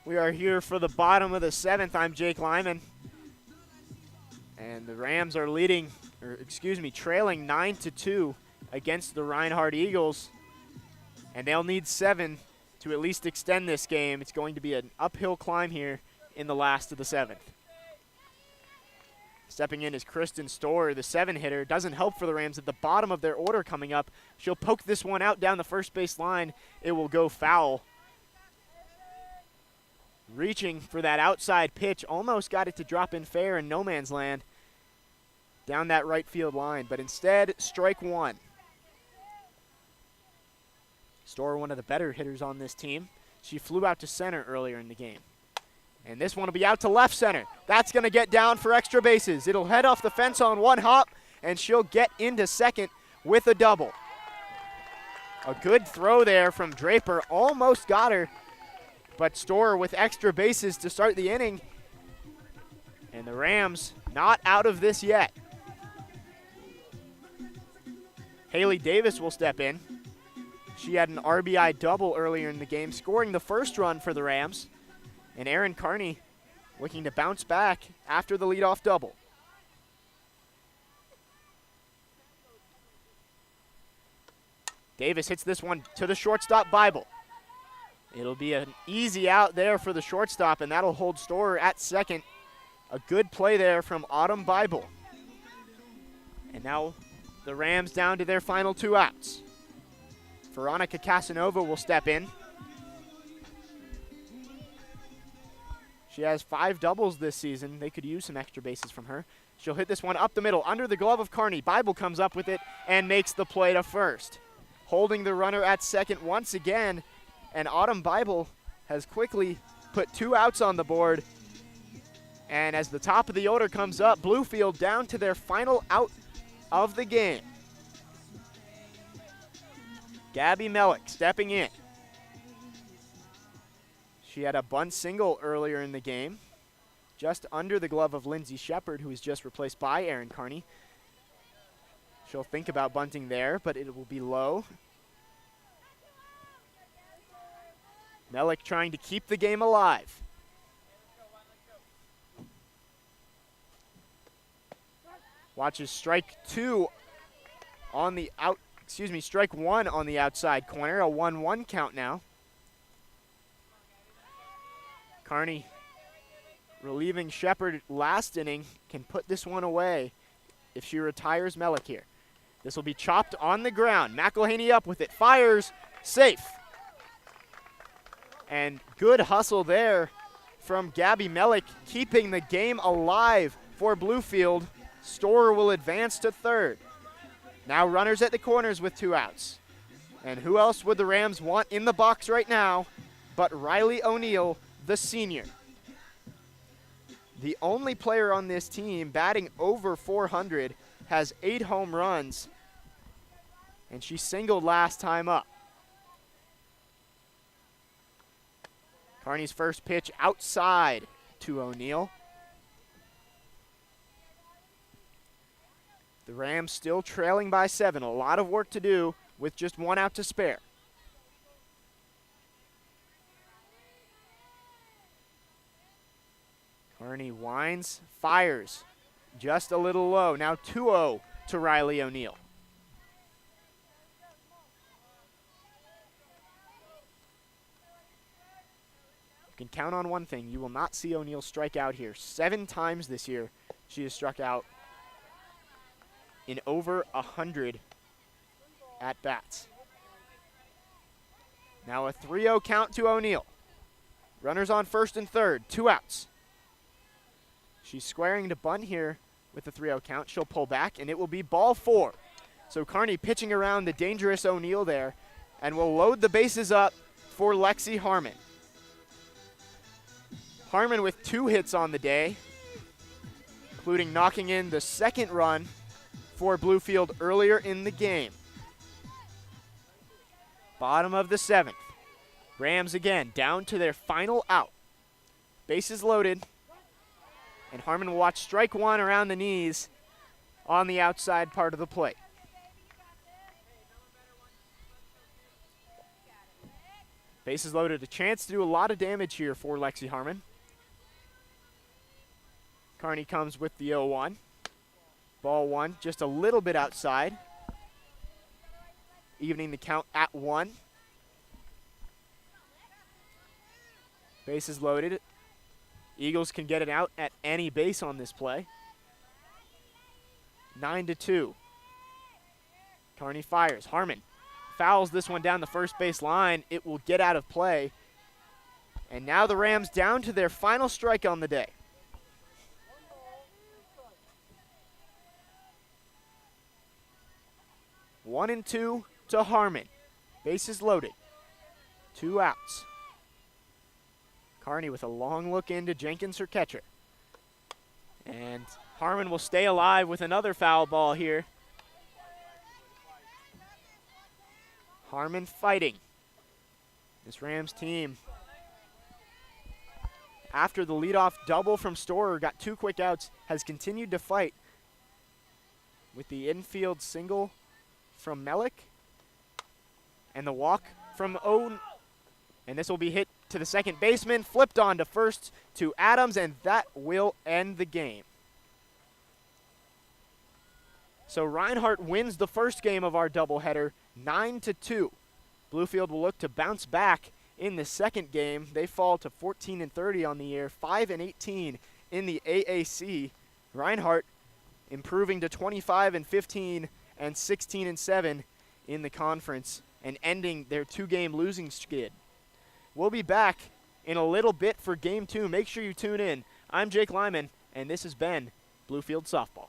Speaker 1: We are here for the bottom of the 7th. I'm Jake Lyman. And the Rams are trailing 9-2 against the Reinhardt Eagles. And they'll need 7 to at least extend this game. It's going to be an uphill climb here in the last of the 7th. Stepping in is Kristen Storr, the 7-hitter. Doesn't help for the Rams at the bottom of their order coming up. She'll poke this one out down the first base line. It will go foul. Reaching for that outside pitch, almost got it to drop in fair in no man's land down that right field line, but instead, strike one. Storr, one of the better hitters on this team. She flew out to center earlier in the game. And this one will be out to left center. That's going to get down for extra bases. It'll head off the fence on one hop, and she'll get into second with a double. A good throw there from Draper, almost got her. But Storr with extra bases to start the inning. And the Rams not out of this yet. Haley Davis will step in. She had an RBI double earlier in the game, scoring the first run for the Rams. And Erin Carney looking to bounce back after the leadoff double. Davis hits this one to the shortstop, Bible. It'll be an easy out there for the shortstop, and that'll hold Storr at second. A good play there from Autumn Bible. And now the Rams down to their final 2 outs. Veronica Casanova will step in. She has 5 doubles this season. They could use some extra bases from her. She'll hit this one up the middle, under the glove of Carney. Bible comes up with it and makes the play to first. Holding the runner at second once again. And Autumn Bible has quickly put 2 outs on the board. And as the top of the order comes up, Bluefield down to their final out of the game. Gabby Mellick stepping in. She had a bunt single earlier in the game, just under the glove of Lindsay Shepard, who is just replaced by Erin Carney. She'll think about bunting there, but it will be low. Mellick trying to keep the game alive. Watches strike 2 on the strike 1 on the outside corner. A 1-1 count now. Carney relieving Shepard last inning can put this one away if she retires Mellick here. This will be chopped on the ground. McElhaney up with it, fires, safe. And good hustle there from Gabby Mellick, keeping the game alive for Bluefield. Storr will advance to third. Now runners at the corners with 2 outs. And who else would the Rams want in the box right now but Riley O'Neill, the senior? The only player on this team batting over 400, has 8 home runs, and she singled last time up. Carney's first pitch outside to O'Neill. The Rams still trailing by 7. A lot of work to do with just 1 out to spare. Kearney winds, fires. Just a little low. Now 2-0 to Riley O'Neill. You can count on one thing. You will not see O'Neill strike out here. 7 times this year she has struck out in over 100 at-bats. Now a 3-0 count to O'Neill. Runners on first and third, 2 outs. She's squaring to bunt here with the 3-0 count. She'll pull back, and it will be ball 4. So Kearney pitching around the dangerous O'Neill there, and will load the bases up for Lexi Harmon. Harmon with 2 hits on the day, including knocking in the 2nd run for Bluefield earlier in the game. Bottom of the 7th. Rams again down to their final out. Bases loaded. And Harmon will watch strike 1 around the knees on the outside part of the plate. Bases loaded. A chance to do a lot of damage here for Lexi Harmon. Kearney comes with the 0-1. Ball 1 just a little bit outside. Evening the count at 1. Bases loaded. Eagles can get it out at any base on this play. 9-2. Kearney fires. Harmon fouls this one down the first base line. It will get out of play. And now the Rams down to their final strike on the day. One and 2 to Harmon. Bases loaded. 2 outs. Kearney with a long look into Jenkins, her catcher. And Harmon will stay alive with another foul ball here. Harmon fighting. This Rams team, after the leadoff double from Storer, got 2 quick outs, has continued to fight with the infield single from Melick and the walk from Owen. And this will be hit to the second baseman, flipped on to first to Adams, and that will end the game. So Reinhardt wins the first game of our doubleheader, 9-2. Bluefield will look to bounce back in the second game. They fall to 14-30 on the year, 5-18 in the AAC. Reinhardt improving to 25-15 and 16-7 in the conference and ending their 2-game losing skid. We'll be back in a little bit for Game 2. Make sure you tune in. I'm Jake Lyman, and this has been Bluefield Softball.